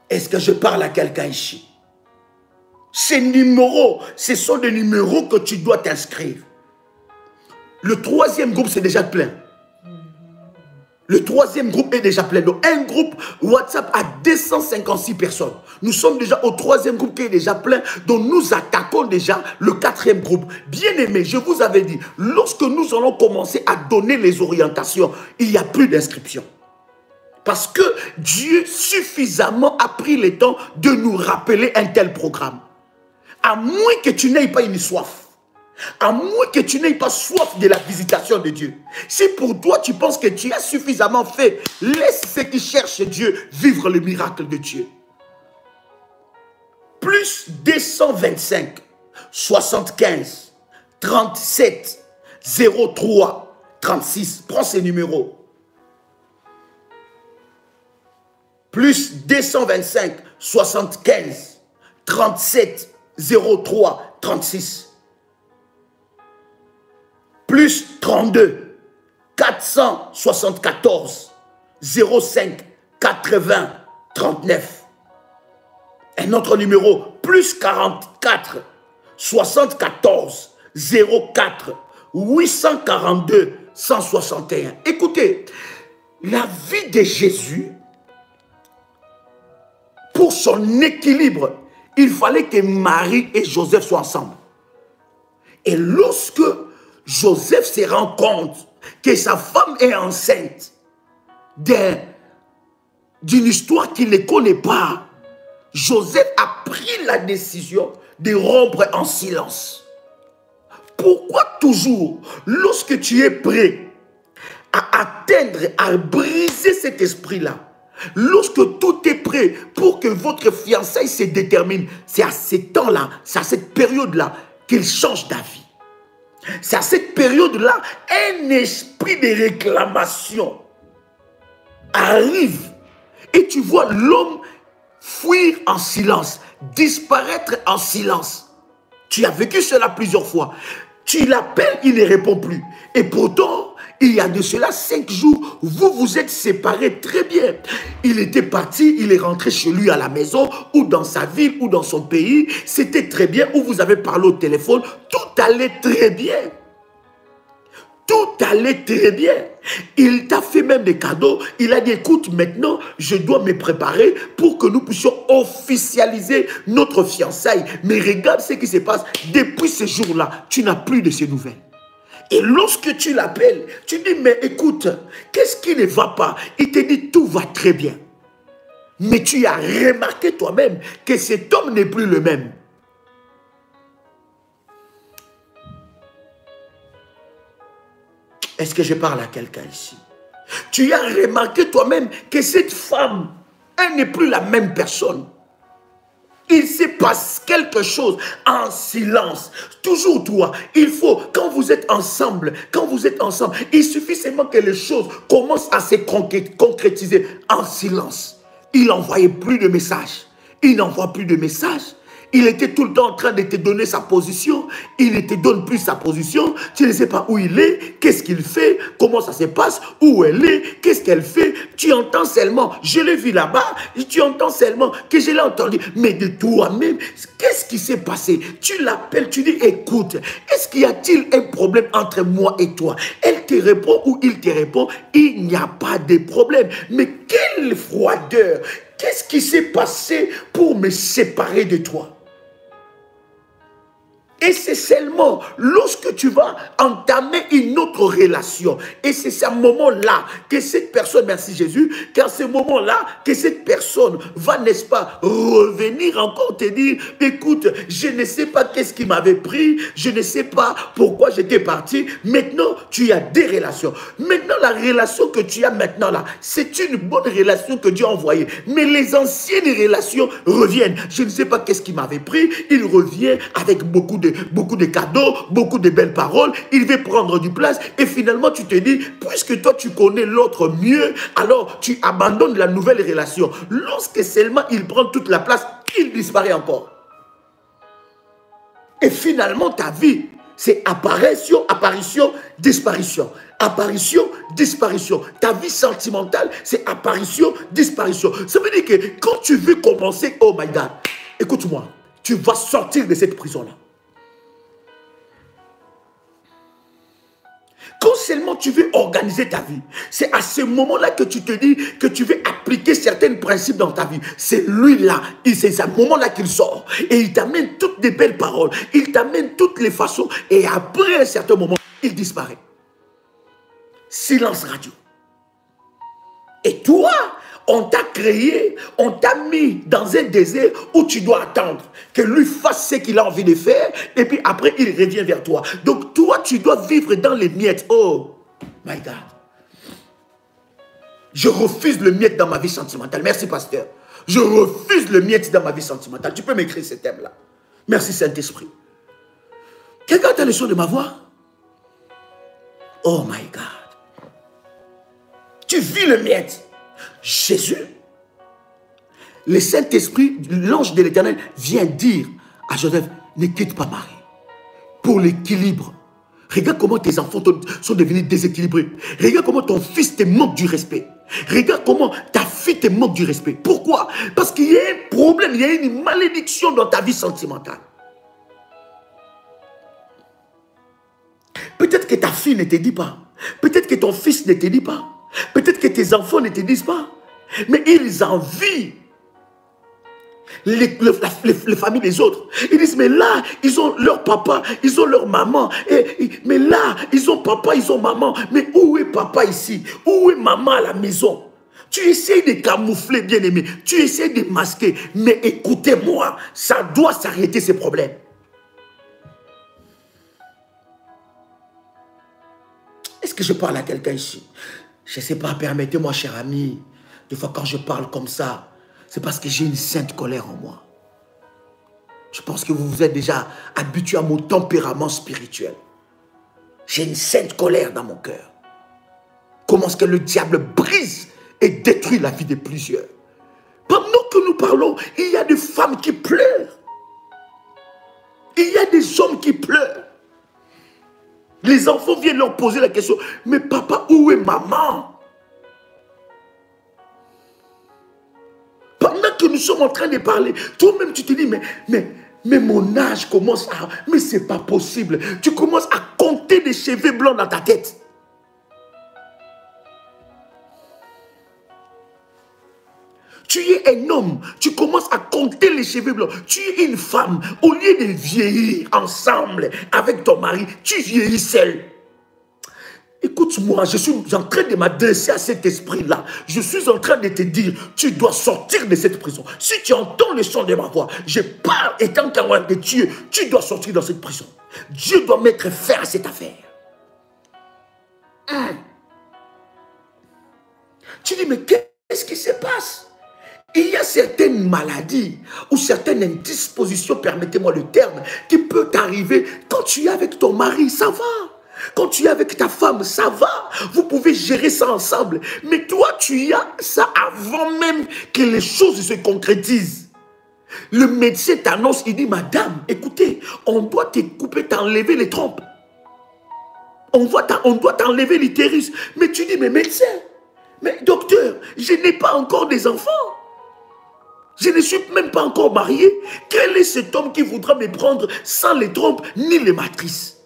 Est-ce que je parle à quelqu'un ici? Ces numéros, ce sont des numéros que tu dois t'inscrire. Le troisième groupe, c'est déjà plein. Le troisième groupe est déjà plein. Donc, un groupe WhatsApp a 256 personnes. Nous sommes déjà au troisième groupe qui est déjà plein. Donc, nous attaquons déjà le quatrième groupe. Bien aimé, je vous avais dit, lorsque nous allons commencer à donner les orientations, il n'y a plus d'inscription. Parce que Dieu suffisamment a pris le temps de nous rappeler un tel programme. À moins que tu n'aies pas une soif. À moins que tu n'aies pas soif de la visitation de Dieu. Si pour toi tu penses que tu as suffisamment fait, laisse ceux qui cherchent Dieu vivre le miracle de Dieu. Plus 225, 75, 37, 03, 36. Prends ces numéros. Plus 225, 75, 37, 03, 36. Plus 32, 474, 05, 80, 39. Un autre numéro, plus 44, 74, 04, 842, 161. Écoutez, la vie de Jésus, pour son équilibre, il fallait que Marie et Joseph soient ensemble. Et lorsque Joseph se rend compte que sa femme est enceinte d'une histoire qu'il ne connaît pas, Joseph a pris la décision de rompre en silence. Pourquoi toujours, lorsque tu es prêt à atteindre, à briser cet esprit-là, lorsque tout est prêt pour que votre fiançailles se détermine, c'est à ce temps-là, c'est à cette période-là qu'il change d'avis. C'est à cette période-là, un esprit de réclamation arrive et tu vois l'homme fuir en silence, disparaître en silence. Tu as vécu cela plusieurs fois. Tu l'appelles, il ne répond plus. Et pourtant, il y a de cela 5 jours, vous vous êtes séparés très bien. Il était parti, il est rentré chez lui à la maison, ou dans sa ville, ou dans son pays. C'était très bien, ou vous avez parlé au téléphone. Tout allait très bien. Tout allait très bien. Il t'a fait même des cadeaux. Il a dit, écoute, maintenant, je dois me préparer pour que nous puissions officialiser notre fiançailles. Mais regarde ce qui se passe. Depuis ce jour-là, tu n'as plus de ces nouvelles. Et lorsque tu l'appelles, tu dis, mais écoute, qu'est-ce qui ne va pas? Il te dit, tout va très bien. Mais tu as remarqué toi-même que cet homme n'est plus le même. Est-ce que je parle à quelqu'un ici? Tu as remarqué toi-même que cette femme, elle n'est plus la même personne. Il se passe quelque chose en silence. Toujours toi, il faut, quand vous êtes ensemble, il suffit seulement que les choses commencent à se concrétiser en silence. Il n'envoyait plus de messages. Il n'envoie plus de messages. Il était tout le temps en train de te donner sa position. Il ne te donne plus sa position. Tu ne sais pas où il est, qu'est-ce qu'il fait, comment ça se passe, où elle est, qu'est-ce qu'elle fait. Tu entends seulement, je l'ai vu là-bas, tu entends seulement que je l'ai entendu. Mais de toi-même, qu'est-ce qui s'est passé? Tu l'appelles, tu dis, écoute, est-ce qu'il y a-t-il un problème entre moi et toi? Elle te répond ou il te répond, il n'y a pas de problème. Mais quelle froideur! Qu'est-ce qui s'est passé pour me séparer de toi? Et c'est seulement lorsque tu vas entamer une autre relation. Et c'est ce moment-là que cette personne, merci Jésus, car ce moment-là que cette personne va, n'est-ce pas, revenir encore te dire, écoute, je ne sais pas qu'est-ce qui m'avait pris, je ne sais pas pourquoi j'étais parti. Maintenant, tu as des relations. Maintenant, la relation que tu as maintenant là, c'est une bonne relation que Dieu a envoyée. Mais les anciennes relations reviennent. Je ne sais pas qu'est-ce qui m'avait pris. Il revient avec beaucoup de cadeaux, beaucoup de belles paroles, il veut prendre du place et finalement tu te dis, puisque toi tu connais l'autre mieux, alors tu abandonnes la nouvelle relation. Lorsque seulement il prend toute la place, il disparaît encore. Et finalement ta vie, c'est apparition, apparition, disparition. Apparition, disparition. Ta vie sentimentale, c'est apparition, disparition. Ça veut dire que quand tu veux commencer, oh my God, écoute-moi, tu vas sortir de cette prison-là. Quand seulement tu veux organiser ta vie, c'est à ce moment-là que tu te dis que tu veux appliquer certains principes dans ta vie. C'est lui-là, c'est à ce moment-là qu'il sort. Et il t'amène toutes les belles paroles, il t'amène toutes les façons. Et après un certain moment, il disparaît. Silence radio. Et toi, on t'a créé, on t'a mis dans un désert où tu dois attendre que lui fasse ce qu'il a envie de faire et puis après il revient vers toi. Donc toi, tu dois vivre dans les miettes. Oh my God. Je refuse le miette dans ma vie sentimentale. Merci pasteur. Je refuse le miette dans ma vie sentimentale. Tu peux m'écrire ce thème-là. Merci Saint-Esprit. Quelqu'un a le son de ma voix? Oh my God. Tu vis le miette. Jésus, le Saint-Esprit, l'ange de l'Éternel vient dire à Joseph, ne quitte pas Marie pour l'équilibre. Regarde comment tes enfants sont devenus déséquilibrés. Regarde comment ton fils te manque du respect. Regarde comment ta fille te manque du respect. Pourquoi? Parce qu'il y a un problème, il y a une malédiction dans ta vie sentimentale. Peut-être que ta fille ne te dit pas. Peut-être que ton fils ne te dit pas. Peut-être que tes enfants ne te disent pas. Mais ils envient les familles des autres. Ils disent, mais là, ils ont leur papa, ils ont leur maman. Mais là, ils ont papa, ils ont maman. Mais où est papa ici? Où est maman à la maison? Tu essaies de camoufler, bien-aimé. Tu essaies de masquer. Mais écoutez-moi, ça doit s'arrêter ces problèmes. Est-ce que je parle à quelqu'un ici? Je ne sais pas, permettez-moi, cher ami. Des fois, quand je parle comme ça, c'est parce que j'ai une sainte colère en moi. Je pense que vous vous êtes déjà habitué à mon tempérament spirituel. J'ai une sainte colère dans mon cœur. Comment est-ce que le diable brise et détruit la vie de plusieurs? Pendant que nous parlons, il y a des femmes qui pleurent. Il y a des hommes qui pleurent. Les enfants viennent leur poser la question, mais papa, où est maman? Pendant que nous sommes en train de parler, toi-même tu te dis, mais mon âge commence à... Mais c'est pas possible. Tu commences à compter des cheveux blancs dans ta tête. Tu es un homme, tu commences à compter les cheveux blancs. Tu es une femme, au lieu de vieillir ensemble avec ton mari, tu vieillis seul. Écoute-moi, je suis en train de m'adresser à cet esprit-là. Je suis en train de te dire, tu dois sortir de cette prison. Si tu entends le son de ma voix, je parle étant témoin de Dieu, tu dois sortir de cette prison. Dieu doit mettre fin à cette affaire. Tu dis, mais qu'est-ce qui se passe? Il y a certaines maladies ou certaines indispositions, permettez-moi le terme, qui peut t'arriver quand tu es avec ton mari, ça va. Quand tu es avec ta femme, ça va. Vous pouvez gérer ça ensemble. Mais toi, tu as ça avant même que les choses se concrétisent. Le médecin t'annonce, il dit, madame, écoutez, on doit te couper, t'enlever les trompes. On doit t'enlever l'utérus. Mais tu dis, mais médecin, mais docteur, je n'ai pas encore des enfants. Je ne suis même pas encore marié. Quel est cet homme qui voudra me prendre sans les trompes ni les matrices?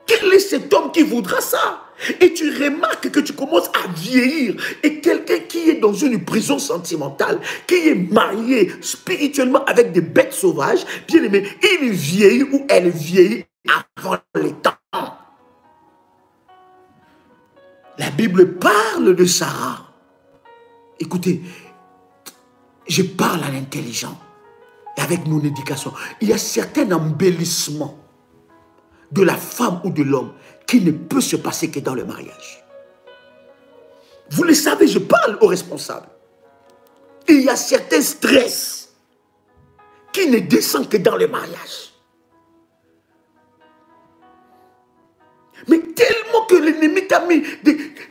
Quel est cet homme qui voudra ça? Et tu remarques que tu commences à vieillir. Et quelqu'un qui est dans une prison sentimentale, qui est marié spirituellement avec des bêtes sauvages, bien aimé, il vieillit ou elle vieillit avant les temps. La Bible parle de Sarah. Écoutez, je parle à l'intelligent. Et avec mon éducation, il y a certains embellissements de la femme ou de l'homme qui ne peut se passer que dans le mariage. Vous le savez, je parle aux responsables. Il y a certains stress qui ne descendent que dans le mariage. Mais tellement que l'ennemi t'a mis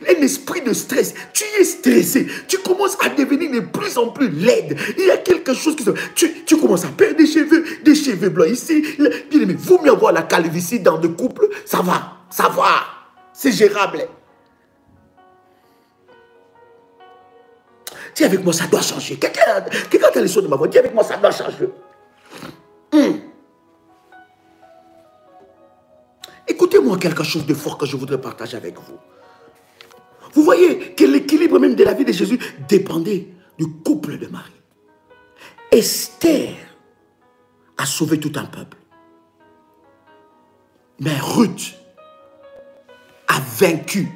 un esprit de stress, tu es stressé, tu commences à devenir de plus en plus laide. Il y a quelque chose qui se... Tu commences à perdre des cheveux blancs ici. Bien aimé, vaut mieux avoir la calvitie dans des couples, ça va, c'est gérable. Dis avec moi, ça doit changer. Quelqu'un a les sons de ma voix, dis avec moi, ça doit changer. Écoutez-moi quelque chose de fort que je voudrais partager avec vous. Vous voyez que l'équilibre même de la vie de Jésus dépendait du couple de Marie. Esther a sauvé tout un peuple. Mais Ruth a vaincu.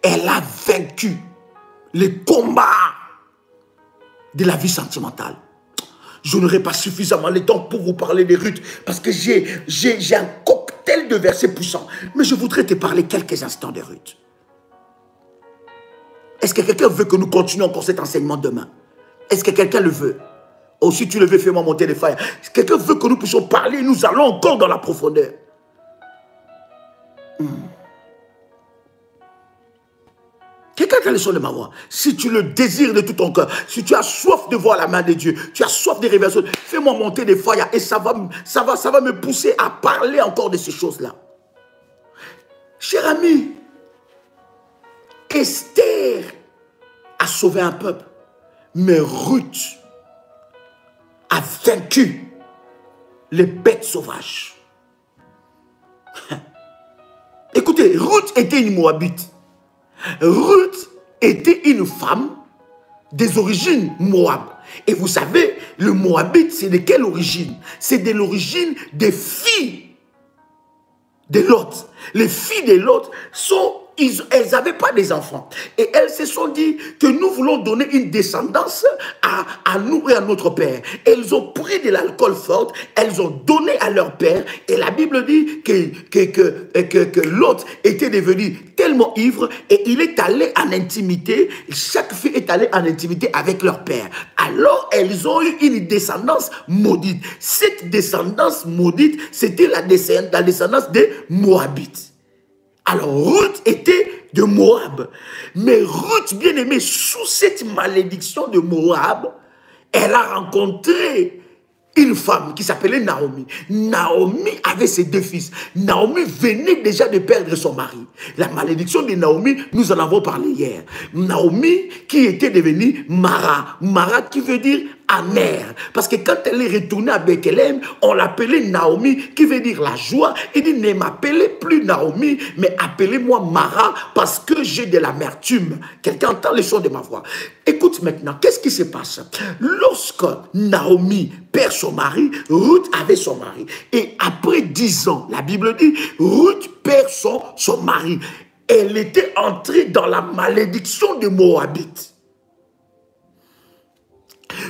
Elle a vaincu les combats de la vie sentimentale. Je n'aurai pas suffisamment le temps pour vous parler de Ruth parce que j'ai un cocktail de versets puissants. Mais je voudrais te parler quelques instants de Ruth. Est-ce que quelqu'un veut que nous continuions encore cet enseignement demain? Est-ce que quelqu'un le veut? Oh, si tu le veux, fais-moi monter les fers. Quelqu'un veut que nous puissions parler, nous allons encore dans la profondeur. Quelqu'un qui a le son de ma voix, si tu le désires de tout ton cœur, si tu as soif de voir la main de Dieu, tu as soif des révélations, fais-moi monter des feuilles et ça va me pousser à parler encore de ces choses-là. Cher ami, Esther a sauvé un peuple, mais Ruth a vaincu les bêtes sauvages. Écoutez, Ruth était une Moabite. Ruth était une femme des origines Moab. Et vous savez, le Moabite, c'est de quelle origine? C'est de l'origine des filles de Lot. Les filles de Lot elles n'avaient pas des enfants. Et elles se sont dit que nous voulons donner une descendance à nous et à notre père. Elles ont pris de l'alcool fort, elles ont donné à leur père. Et la Bible dit que Lot était devenu tellement ivre et il est allé en intimité. Chaque fille est allée en intimité avec leur père. Alors elles ont eu une descendance maudite. Cette descendance maudite, c'était la descendance des Moabites. Alors, Ruth était de Moab. Mais Ruth, bien aimée, sous cette malédiction de Moab, elle a rencontré une femme qui s'appelait Naomi. Naomi avait ses deux fils. Naomi venait déjà de perdre son mari. La malédiction de Naomi, nous en avons parlé hier. Naomi qui était devenue Mara. Mara qui veut dire amère. Parce que quand elle est retournée à Bethléem, on l'appelait Naomi qui veut dire la joie. Il dit, ne m'appelez plus Naomi, mais appelez-moi Mara parce que j'ai de l'amertume. Quelqu'un entend le son de ma voix. Écoute maintenant, qu'est-ce qui se passe? Lorsque Naomi perd son mari, Ruth avait son mari. Et après 10 ans, la Bible dit, Ruth perd son mari. Elle était entrée dans la malédiction de Moabite.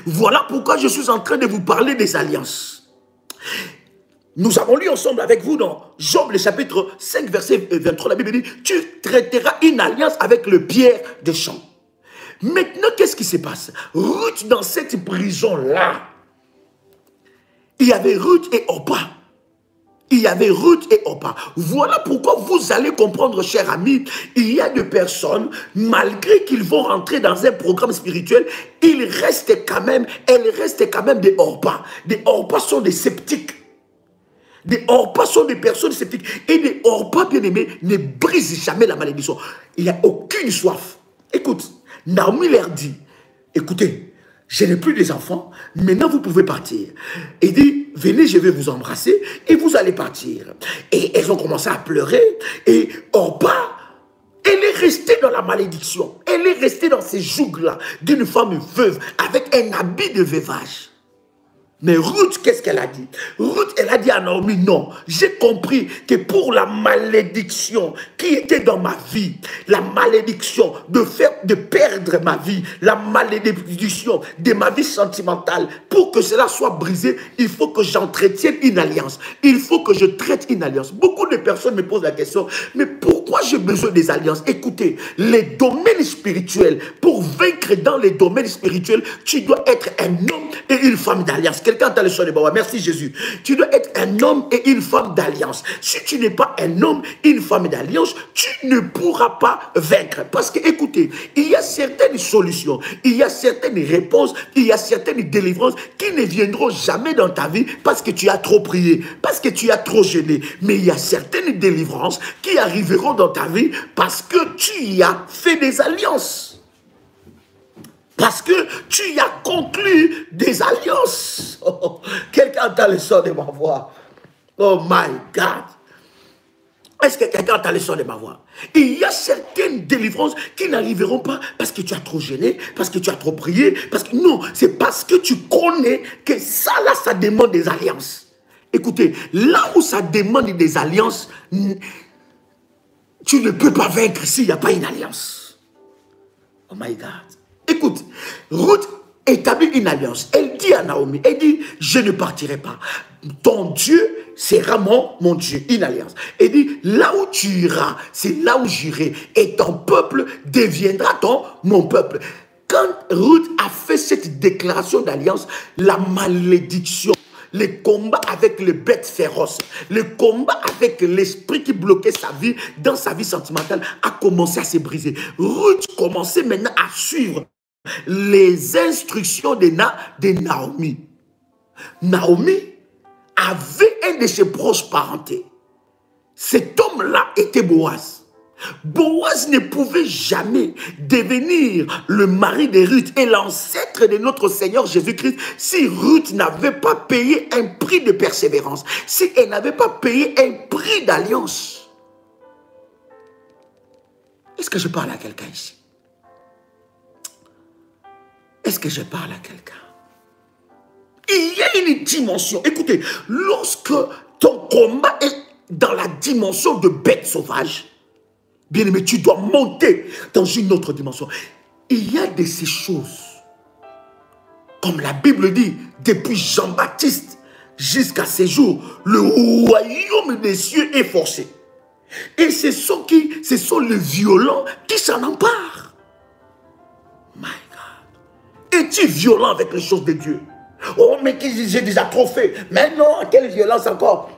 Voilà pourquoi je suis en train de vous parler des alliances. Nous avons lu ensemble avec vous dans Job, le chapitre 5, verset 23, la Bible dit, tu traiteras une alliance avec le pierre de champ. Maintenant, qu'est-ce qui se passe? Ruth, dans cette prison-là, il y avait Ruth et Orpa. Il y avait Ruth et Orpa. Voilà pourquoi vous allez comprendre, chers amis, il y a des personnes, malgré qu'ils vont rentrer dans un programme spirituel, elles restent quand même des Orpa. Des Orpa sont des sceptiques. Des Orpa sont des personnes sceptiques. Et des Orpa, bien aimés, ne brisent jamais la malédiction. Il n'y a aucune soif. Écoute, Naomi leur dit, écoutez, je n'ai plus des enfants, maintenant vous pouvez partir. Il dit, venez, je vais vous embrasser et vous allez partir. Et elles ont commencé à pleurer. Et Orpa, elle est restée dans la malédiction. Elle est restée dans ces jougs-là d'une femme veuve avec un habit de veuvage. Mais Ruth, qu'est-ce qu'elle a dit? Ruth, elle a dit à Naomi, non, j'ai compris que pour la malédiction qui était dans ma vie, la malédiction de perdre ma vie, la malédiction de ma vie sentimentale, pour que cela soit brisé, il faut que j'entretienne une alliance. Il faut que je traite une alliance. Beaucoup de personnes me posent la question, mais pourquoi j'ai besoin des alliances? Écoutez, les domaines spirituels, pour vaincre dans les domaines spirituels, tu dois être un homme et une femme d'alliance. Quelqu'un entend le son de Baba. Merci Jésus. Tu dois être un homme et une femme d'alliance. Si tu n'es pas un homme et une femme d'alliance, tu ne pourras pas vaincre. Parce que, écoutez, il y a certaines solutions, il y a certaines réponses, il y a certaines délivrances qui ne viendront jamais dans ta vie parce que tu as trop prié, parce que tu as trop jeûné. Mais il y a certaines délivrances qui arriveront dans ta vie parce que tu y as fait des alliances. Parce que tu y as conclu des alliances. Oh, quelqu'un entend le son de ma voix. Oh my God. Est-ce que quelqu'un entend le son de ma voix? Il y a certaines délivrances qui n'arriveront pas parce que tu as trop gêné, parce que tu as trop prié. Parce que non, c'est parce que tu connais que ça là, ça demande des alliances. Écoutez, là où ça demande des alliances, tu ne peux pas vaincre s'il n'y a pas une alliance. Oh my God. Écoute, Ruth établit une alliance. Elle dit à Naomi, elle dit, je ne partirai pas. Ton Dieu sera mon Dieu, une alliance. Elle dit, là où tu iras, c'est là où j'irai. Et ton peuple deviendra mon peuple. Quand Ruth a fait cette déclaration d'alliance, la malédiction, le combat avec les bêtes féroces, le combat avec l'esprit qui bloquait sa vie, dans sa vie sentimentale, a commencé à se briser. Ruth commençait maintenant à suivre les instructions de Naomi. Naomi avait un de ses proches parentés. Cet homme-là était Boaz. Boaz ne pouvait jamais devenir le mari de Ruth et l'ancêtre de notre Seigneur Jésus-Christ si Ruth n'avait pas payé un prix de persévérance, si elle n'avait pas payé un prix d'alliance. Est-ce que je parle à quelqu'un ici? Est-ce que je parle à quelqu'un? Il y a une dimension. Écoutez, lorsque ton combat est dans la dimension de bête sauvage, bien aimé, tu dois monter dans une autre dimension. Il y a de ces choses, comme la Bible dit, depuis Jean-Baptiste jusqu'à ces jours, le royaume des cieux est forcé. Et ce sont qui? Ce sont les violents qui s'en emparent. My God. Es-tu violent avec les choses de Dieu? Oh, mais j'ai déjà trop fait. Mais non, quelle violence encore?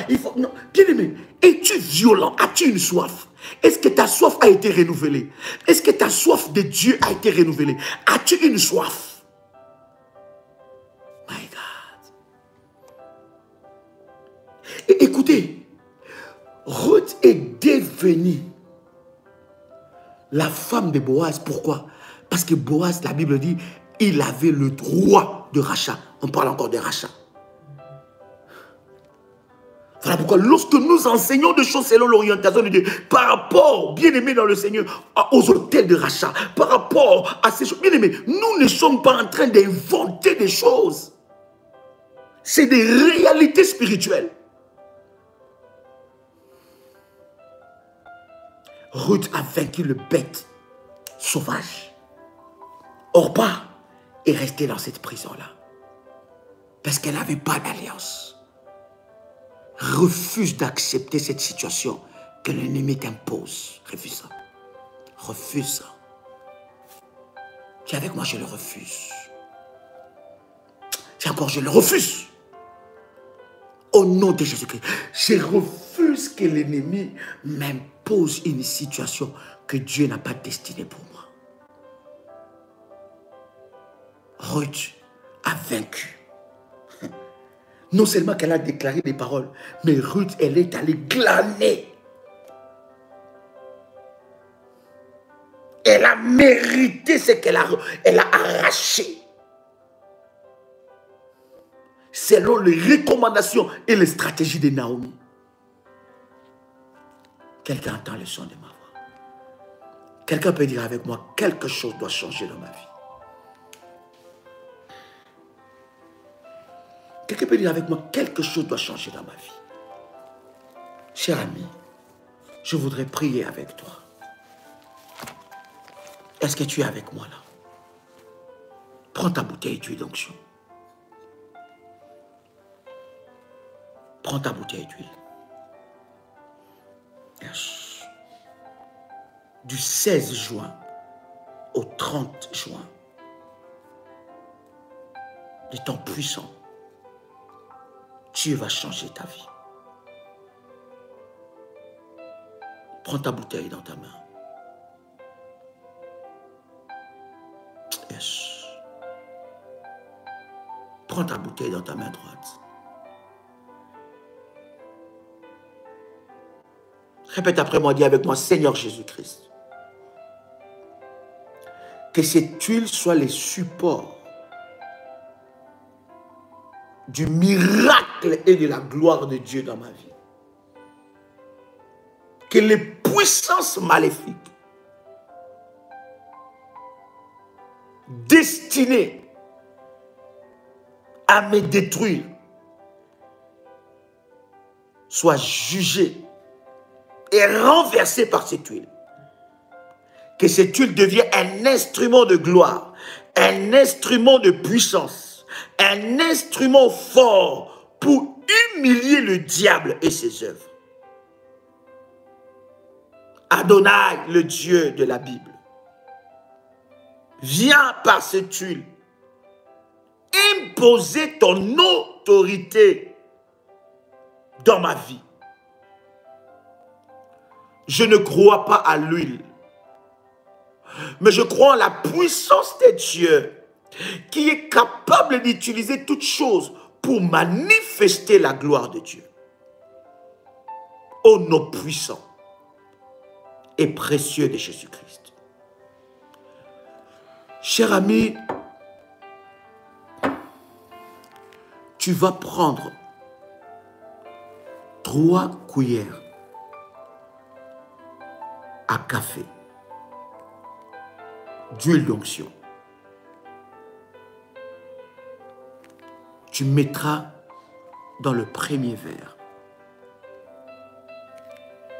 Il faut, non. Bien aimé, es-tu violent? As-tu une soif? Est-ce que ta soif a été renouvelée? Est-ce que ta soif de Dieu a été renouvelée? As-tu une soif? My God. Et écoutez, Ruth est devenue la femme de Boaz. Pourquoi? Parce que Boaz, la Bible dit, il avait le droit de rachat. On parle encore de rachat. Voilà pourquoi lorsque nous enseignons des choses selon l'orientation de Dieu, par rapport, bien aimé dans le Seigneur, aux hôtels de rachat, par rapport à ces choses, bien aimé, nous ne sommes pas en train d'inventer des choses. C'est des réalités spirituelles. Ruth a vaincu le bête sauvage. Orpa est restée dans cette prison-là. Parce qu'elle n'avait pas d'alliance. refuse d'accepter cette situation que l'ennemi t'impose. Refuse ça. Refuse ça. Tu es avec moi, je le refuse. Tiens encore, je le refuse. Au nom de Jésus-Christ, je refuse que l'ennemi m'impose une situation que Dieu n'a pas destinée pour moi. Ruth a vaincu. Non seulement qu'elle a déclaré des paroles, mais Ruth, elle est allée glaner. Elle a mérité ce qu'elle a arraché. Selon les recommandations et les stratégies de Naomi. Quelqu'un entend le son de ma voix. Quelqu'un peut dire avec moi, quelque chose doit changer dans ma vie. Quelqu'un peut dire avec moi, quelque chose doit changer dans ma vie. Cher ami, je voudrais prier avec toi. Est-ce que tu es avec moi là? Prends ta bouteille d'huile d'onction. Prends ta bouteille d'huile. Yes. Du 16 juin au 30 juin, des temps puissants, Dieu va changer ta vie. Prends ta bouteille dans ta main. Yes. Prends ta bouteille dans ta main droite. Répète après moi, dis avec moi, Seigneur Jésus-Christ, que cette huile soit les supports du miracle et de la gloire de Dieu dans ma vie. Que les puissances maléfiques destinées à me détruire soient jugées et renversées par cette huile. Que cette huile devienne un instrument de gloire, un instrument de puissance, un instrument fort pour humilier le diable et ses œuvres. Adonai, le Dieu de la Bible, viens par cette huile imposer ton autorité dans ma vie. Je ne crois pas à l'huile, mais je crois en la puissance de Dieu qui est capable d'utiliser toutes choses pour manifester la gloire de Dieu. Au nom puissant et précieux de Jésus-Christ. Cher ami, tu vas prendre 3 cuillères à café d'huile d'onction. Tu mettras dans le premier verre.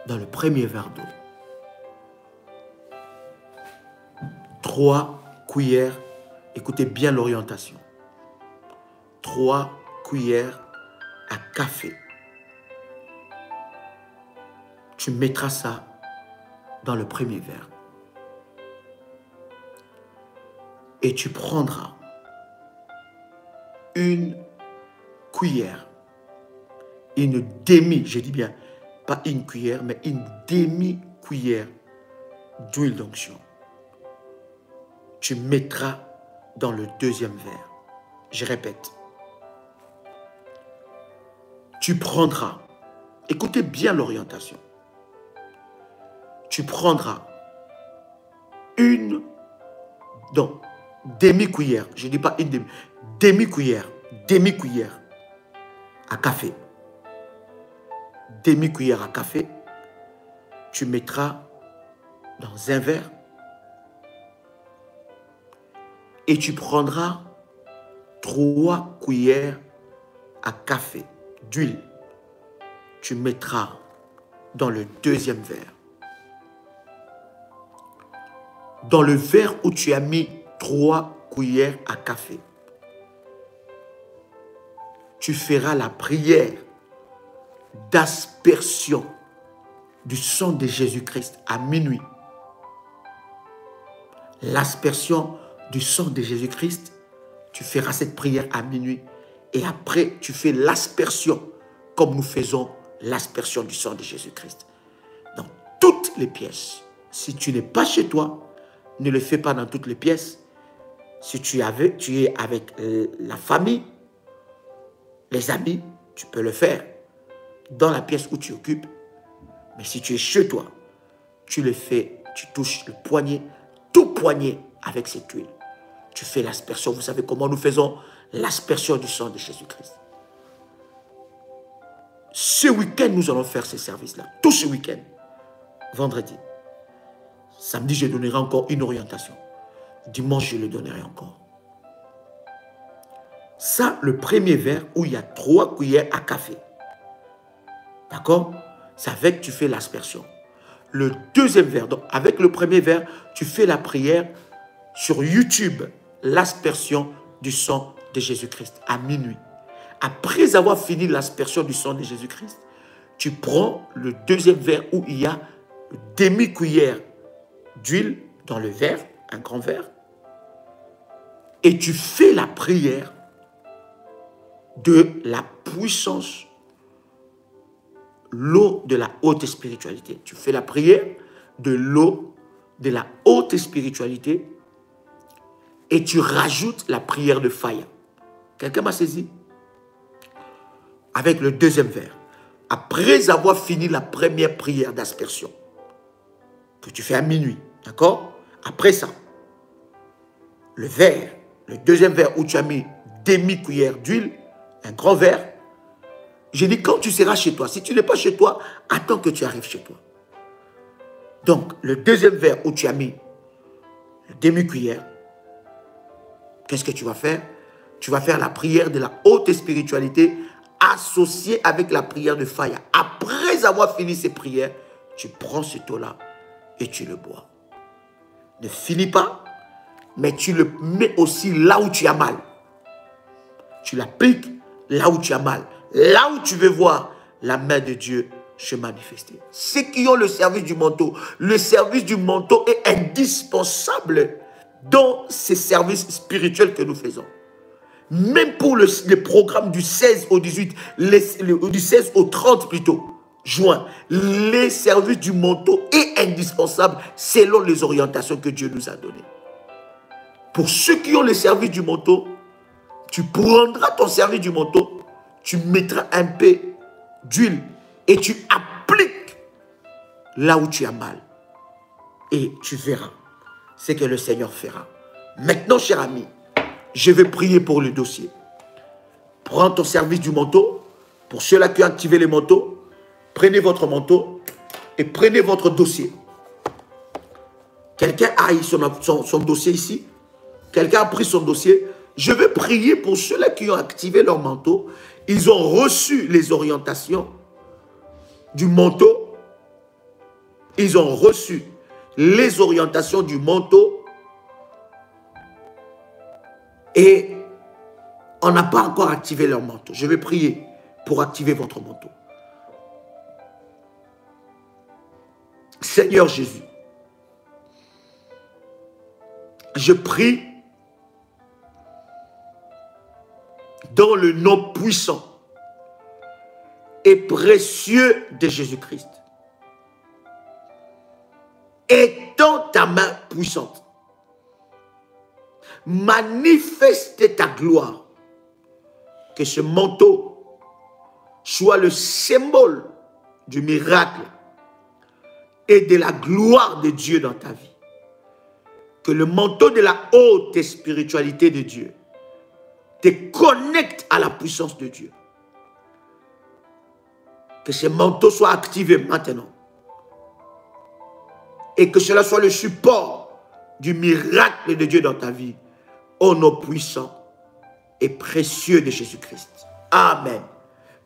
Dans le premier verre d'eau. 3 cuillères, écoutez bien l'orientation. 3 cuillères à café. Tu mettras ça dans le premier verre. Et tu prendras une cuillère, une demi, je dis bien, pas une cuillère, mais une demi-cuillère d'huile d'onction. Tu mettras dans le deuxième verre. Je répète. Tu prendras, écoutez bien l'orientation. Tu prendras une, donc, demi-cuillère, je ne dis pas une demi-cuillère à café. Demi-cuillère à café, tu mettras dans un verre et tu prendras 3 cuillères à café d'huile. Tu mettras dans le deuxième verre. Dans le verre où tu as mis 3 cuillères à café, tu feras la prière d'aspersion du sang de Jésus-Christ à minuit. L'aspersion du sang de Jésus-Christ, tu feras cette prière à minuit. Et après, tu fais l'aspersion, comme nous faisons l'aspersion du sang de Jésus-Christ. Dans toutes les pièces. Si tu n'es pas chez toi, ne le fais pas dans toutes les pièces. Si tu es avec la famille, les amis, tu peux le faire dans la pièce où tu occupes. Mais si tu es chez toi, tu le fais, tu touches le poignet, tout poignet avec cette huile. Tu fais l'aspersion. Vous savez comment nous faisons l'aspersion du sang de Jésus-Christ. Ce week-end, nous allons faire ces services-là. Tout ce week-end. Vendredi. Samedi, je donnerai encore une orientation. Dimanche, je le donnerai encore. Ça, le premier verre où il y a 3 cuillères à café. D'accord? C'est avec tu fais l'aspersion. Le deuxième verre, donc avec le premier verre, tu fais la prière sur YouTube, l'aspersion du sang de Jésus-Christ à minuit. Après avoir fini l'aspersion du sang de Jésus-Christ, tu prends le deuxième verre où il y a une demi-cuillère d'huile dans le verre, un grand verre, et tu fais la prière de la puissance, l'eau de la haute spiritualité. Tu fais la prière de l'eau de la haute spiritualité et tu rajoutes la prière de Faya. Quelqu'un m'a saisi? Avec le deuxième verre. Après avoir fini la première prière d'aspersion, que tu fais à minuit, d'accord? Après ça, le verre, le deuxième verre où tu as mis demi-cuillère d'huile, un grand verre, j'ai dit quand tu seras chez toi. Si tu n'es pas chez toi, attends que tu arrives chez toi. Donc, le deuxième verre où tu as mis une demi-cuillère, qu'est-ce que tu vas faire? Tu vas faire la prière de la haute spiritualité associée avec la prière de Faya. Après avoir fini ces prières, tu prends ce eau-là et tu le bois. Ne finis pas, mais tu le mets aussi là où tu as mal. Tu l'appliques là où tu as mal. Là où tu veux voir la main de Dieu se manifester. Ceux qui ont le service du manteau, le service du manteau est indispensable dans ces services spirituels que nous faisons. Même pour le programme du 16 au 18, du 16 au 30 plutôt, juin, les services du manteau est indispensable selon les orientations que Dieu nous a données. Pour ceux qui ont le service du manteau, tu prendras ton service du manteau, tu mettras un peu d'huile et tu appliques là où tu as mal. Et tu verras ce que le Seigneur fera. Maintenant, cher ami, je vais prier pour le dossier. Prends ton service du manteau. Pour ceux-là qui ont activé les manteaux, prenez votre manteau et prenez votre dossier. Quelqu'un a son dossier ici. Quelqu'un a pris son dossier. Je vais prier pour ceux-là qui ont activé leur manteau. Ils ont reçu les orientations du manteau. Ils ont reçu les orientations du manteau. Et on n'a pas encore activé leur manteau. Je vais prier pour activer votre manteau. Seigneur Jésus, je prie dans le nom puissant et précieux de Jésus-Christ. Étends ta main puissante. Manifeste ta gloire. Que ce manteau soit le symbole du miracle et de la gloire de Dieu dans ta vie. Que le manteau de la haute spiritualité de Dieu te connecte à la puissance de Dieu. Que ce manteau soit activé maintenant. Et que cela soit le support du miracle de Dieu dans ta vie. Au nom puissant et précieux de Jésus-Christ. Amen.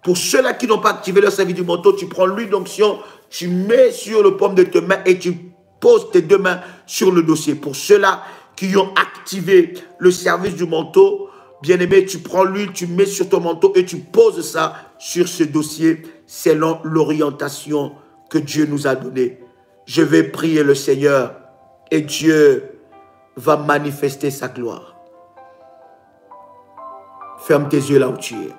Pour ceux-là qui n'ont pas activé leur service du manteau, tu prends l'huile d'onction, tu mets sur le paume de tes mains et tu poses tes deux mains sur le dossier. Pour ceux-là qui ont activé le service du manteau, bien-aimé, tu prends l'huile, tu mets sur ton manteau et tu poses ça sur ce dossier. selon l'orientation que Dieu nous a donnée. Je vais prier le Seigneur et Dieu va manifester sa gloire. Ferme tes yeux là où tu es.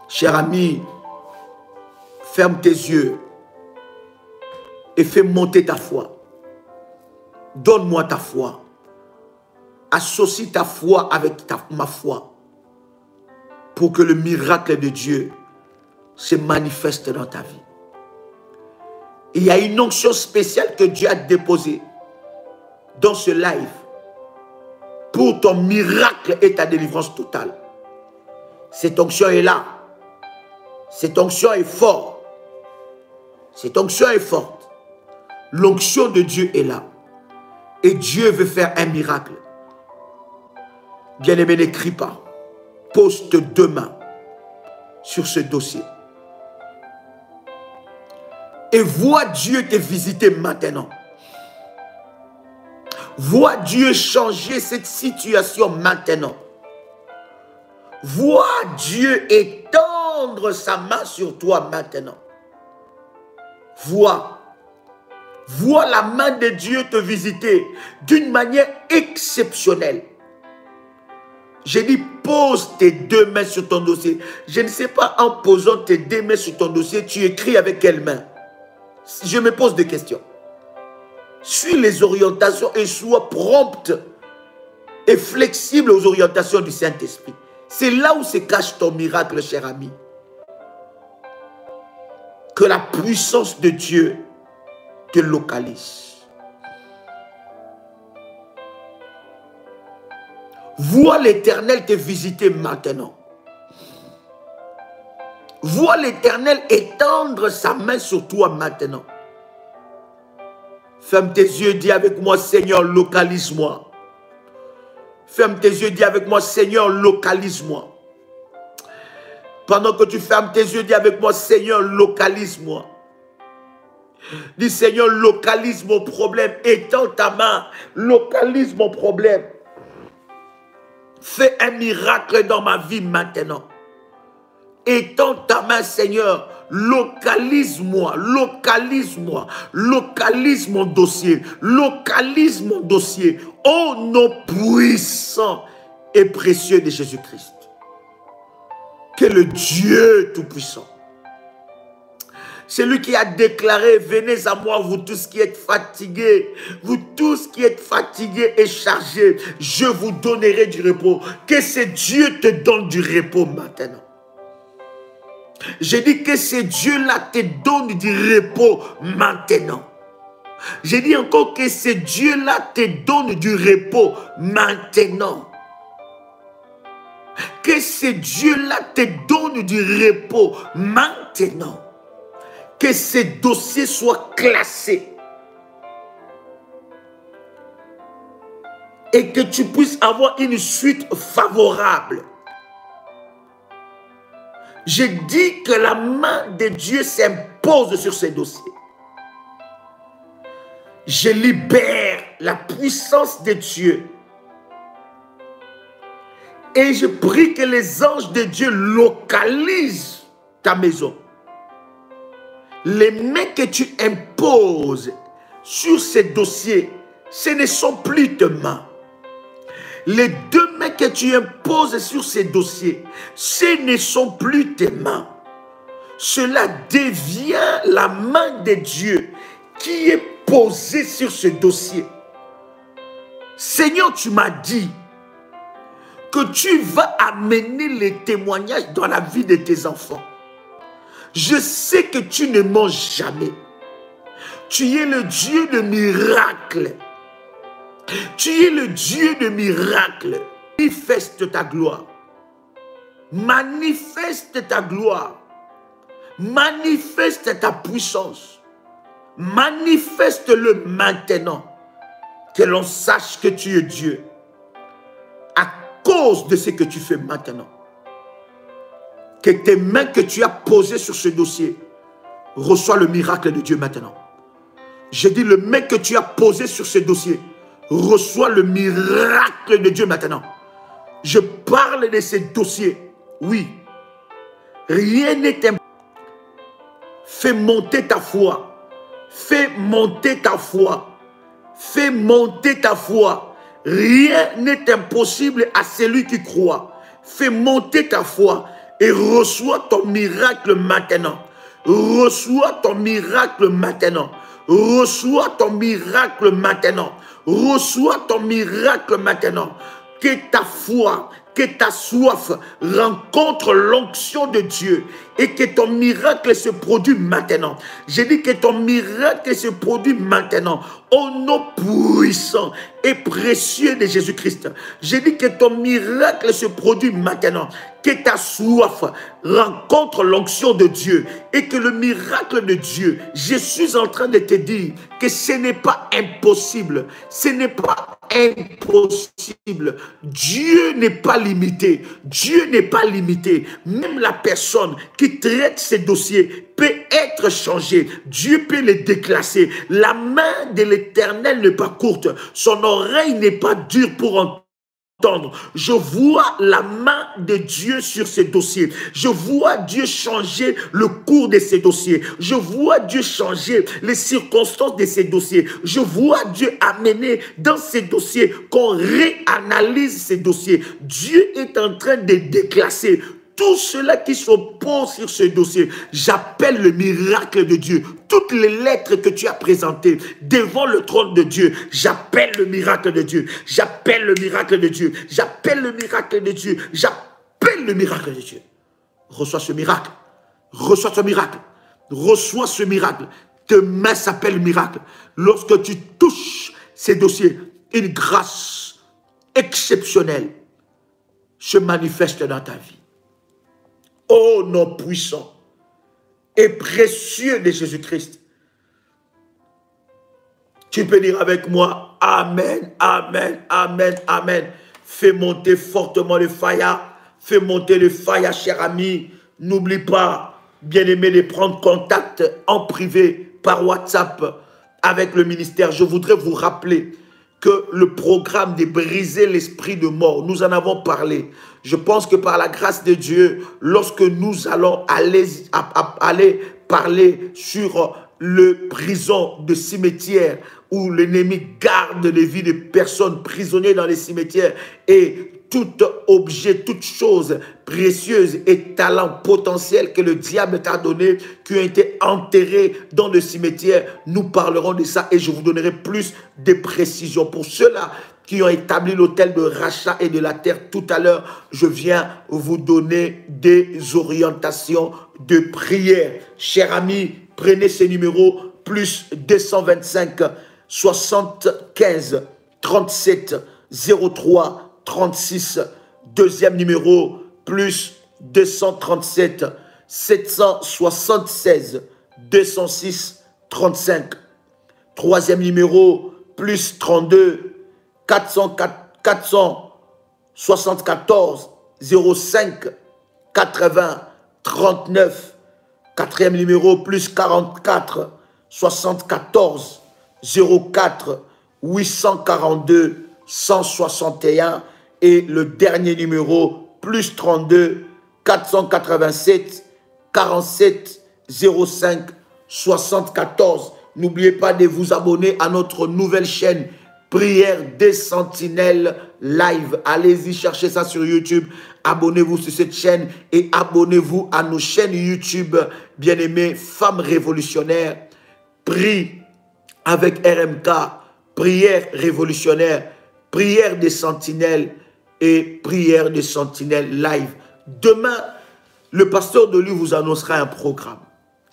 Cher ami, ferme tes yeux et fais monter ta foi. Donne-moi ta foi. Associe ta foi avec ma foi pour que le miracle de Dieu se manifeste dans ta vie. Il y a une onction spéciale que Dieu a déposée dans ce live pour ton miracle et ta délivrance totale. Cette onction est là. Cette onction est forte. Cette onction est forte. L'onction de Dieu est là. Et Dieu veut faire un miracle. Bien-aimé, n'écris pas. Pose tes deux mains sur ce dossier. Et vois Dieu te visiter maintenant. Vois Dieu changer cette situation maintenant. Vois Dieu étendre sa main sur toi maintenant. Vois la main de Dieu te visiter d'une manière exceptionnelle. J'ai dit, pose tes deux mains sur ton dossier. Je ne sais pas, en posant tes deux mains sur ton dossier, tu écris avec quelle main? Je me pose des questions. Suis les orientations et sois prompte et flexible aux orientations du Saint-Esprit. C'est là où se cache ton miracle, cher ami. Que la puissance de Dieu te localise. Vois l'Éternel te visiter maintenant. Vois l'Éternel étendre sa main sur toi maintenant. Ferme tes yeux, dis avec moi, Seigneur, localise-moi. Ferme tes yeux, dis avec moi, Seigneur, localise-moi. Pendant que tu fermes tes yeux, dis avec moi, Seigneur, localise-moi. Dis, Seigneur, localise mon problème. Étends ta main, localise mon problème. Fais un miracle dans ma vie maintenant. Étends ta main, Seigneur. Localise-moi, localise-moi, localise mon dossier, localise mon dossier. Au nom puissant et précieux de Jésus-Christ. Que le Dieu Tout-Puissant, celui qui a déclaré, venez à moi, vous tous qui êtes fatigués, vous tous qui êtes fatigués et chargés, je vous donnerai du repos. Que ce Dieu te donne du repos maintenant. J'ai dit que ce Dieu-là te donne du repos maintenant. J'ai dit encore que ce Dieu-là te donne du repos maintenant. Que ce Dieu-là te donne du repos maintenant. Que ces dossiers soient classés. Et que tu puisses avoir une suite favorable. Je dis que la main de Dieu s'impose sur ces dossiers. Je libère la puissance de Dieu. Et je prie que les anges de Dieu localisent ta maison. Les mains que tu imposes sur ces dossiers, ce ne sont plus tes mains. Les deux mains que tu imposes sur ces dossiers, ce ne sont plus tes mains. Cela devient la main de Dieu qui est posée sur ce dossier. Seigneur, tu m'as dit que tu vas amener les témoignages dans la vie de tes enfants. Je sais que tu ne manges jamais. Tu es le Dieu de miracles. Tu es le Dieu de miracles. Manifeste ta gloire. Manifeste ta gloire. Manifeste ta puissance. Manifeste-le maintenant. Que l'on sache que tu es Dieu. À cause de ce que tu fais maintenant. Que tes mains que tu as posées sur ce dossier reçoivent le miracle de Dieu maintenant. Je dis le main que tu as posé sur ce dossier reçoit le miracle de Dieu maintenant. Je parle de ces dossiers. Oui. Rien n'est impossible. Fais monter ta foi. Fais monter ta foi. Fais monter ta foi. Rien n'est impossible à celui qui croit. Fais monter ta foi et reçois ton miracle maintenant. Reçois ton miracle maintenant. Reçois ton miracle maintenant. Reçois ton miracle maintenant. Que ta foi, que ta soif rencontre l'onction de Dieu et que ton miracle se produise maintenant. Je dis que ton miracle se produise maintenant au nom puissant et précieux de Jésus-Christ. Je dis que ton miracle se produise maintenant. Que ta soif rencontre l'onction de Dieu et que le miracle de Dieu, je suis en train de te dire que ce n'est pas impossible. Ce n'est pas impossible. Dieu n'est pas limité. Dieu n'est pas limité. Même la personne qui traite ces dossiers peut être changée. Dieu peut les déclasser. La main de l'Éternel n'est pas courte. Son oreille n'est pas dure pour entendre. Je vois la main de Dieu sur ces dossiers. Je vois Dieu changer le cours de ces dossiers. Je vois Dieu changer les circonstances de ces dossiers. Je vois Dieu amener dans ces dossiers qu'on réanalyse ces dossiers. Dieu est en train de déclasser tout cela qui s'oppose sur ce dossier. J'appelle le miracle de Dieu. Toutes les lettres que tu as présentées devant le trône de Dieu, j'appelle le miracle de Dieu. J'appelle le miracle de Dieu. J'appelle le miracle de Dieu. J'appelle le miracle de Dieu. Reçois ce miracle. Reçois ce miracle. Reçois ce miracle. Demain s'appelle miracle. Lorsque tu touches ces dossiers, une grâce exceptionnelle se manifeste dans ta vie. Ô nom puissant et précieux de Jésus-Christ. Tu peux dire avec moi, Amen, Amen, Amen, Amen. Fais monter fortement le faya. Fais monter le faya, cher ami. N'oublie pas, bien-aimé, de prendre contact en privé par WhatsApp avec le ministère. Je voudrais vous rappeler que le programme de briser l'esprit de mort, nous en avons parlé. Je pense que par la grâce de Dieu, lorsque nous allons aller parler sur le prison de cimetière où l'ennemi garde les vies de personnes prisonnières dans les cimetières et tout objet, toute chose précieuse et talent potentiel que le diable t'a donné, qui ont été enterrés dans le cimetière, nous parlerons de ça et je vous donnerai plus de précisions. Pour ceux-là qui ont établi l'hôtel de rachat et de la terre tout à l'heure, je viens vous donner des orientations de prière. Chers amis, prenez ces numéros, plus 225 75 37 03 36, deuxième numéro, plus 237 776 206 35. Troisième numéro, plus 32 474 05 80 39. Quatrième numéro, plus 44 74 04 842 161. Et le dernier numéro, plus 32 487 47 05 74. N'oubliez pas de vous abonner à notre nouvelle chaîne Prière des Sentinelles Live. Allez-y, cherchez ça sur YouTube. Abonnez-vous sur cette chaîne et abonnez-vous à nos chaînes YouTube. Bien-aimés, Femmes Révolutionnaires, Prie avec RMK, Prière Révolutionnaire, Prière des Sentinelles et Prière des Sentinelles Live. Demain, le pasteur de lui vous annoncera un programme.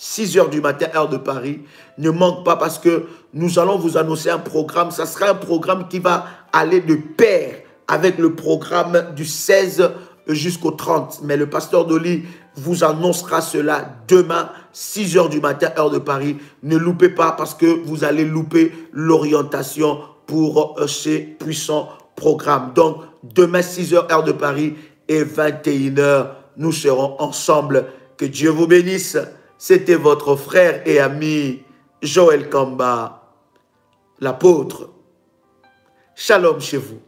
6 h du matin, heure de Paris. Ne manque pas parce que nous allons vous annoncer un programme. Ça sera un programme qui va aller de pair avec le programme du 16 jusqu'au 30. Mais le pasteur Dolly vous annoncera cela demain, 6 h du matin, heure de Paris. Ne loupez pas parce que vous allez louper l'orientation pour ces puissants programmes. Donc, demain, 6 h, heure de Paris et 21 h, nous serons ensemble. Que Dieu vous bénisse. C'était votre frère et ami Joël Kamba, l'apôtre. Shalom chez vous.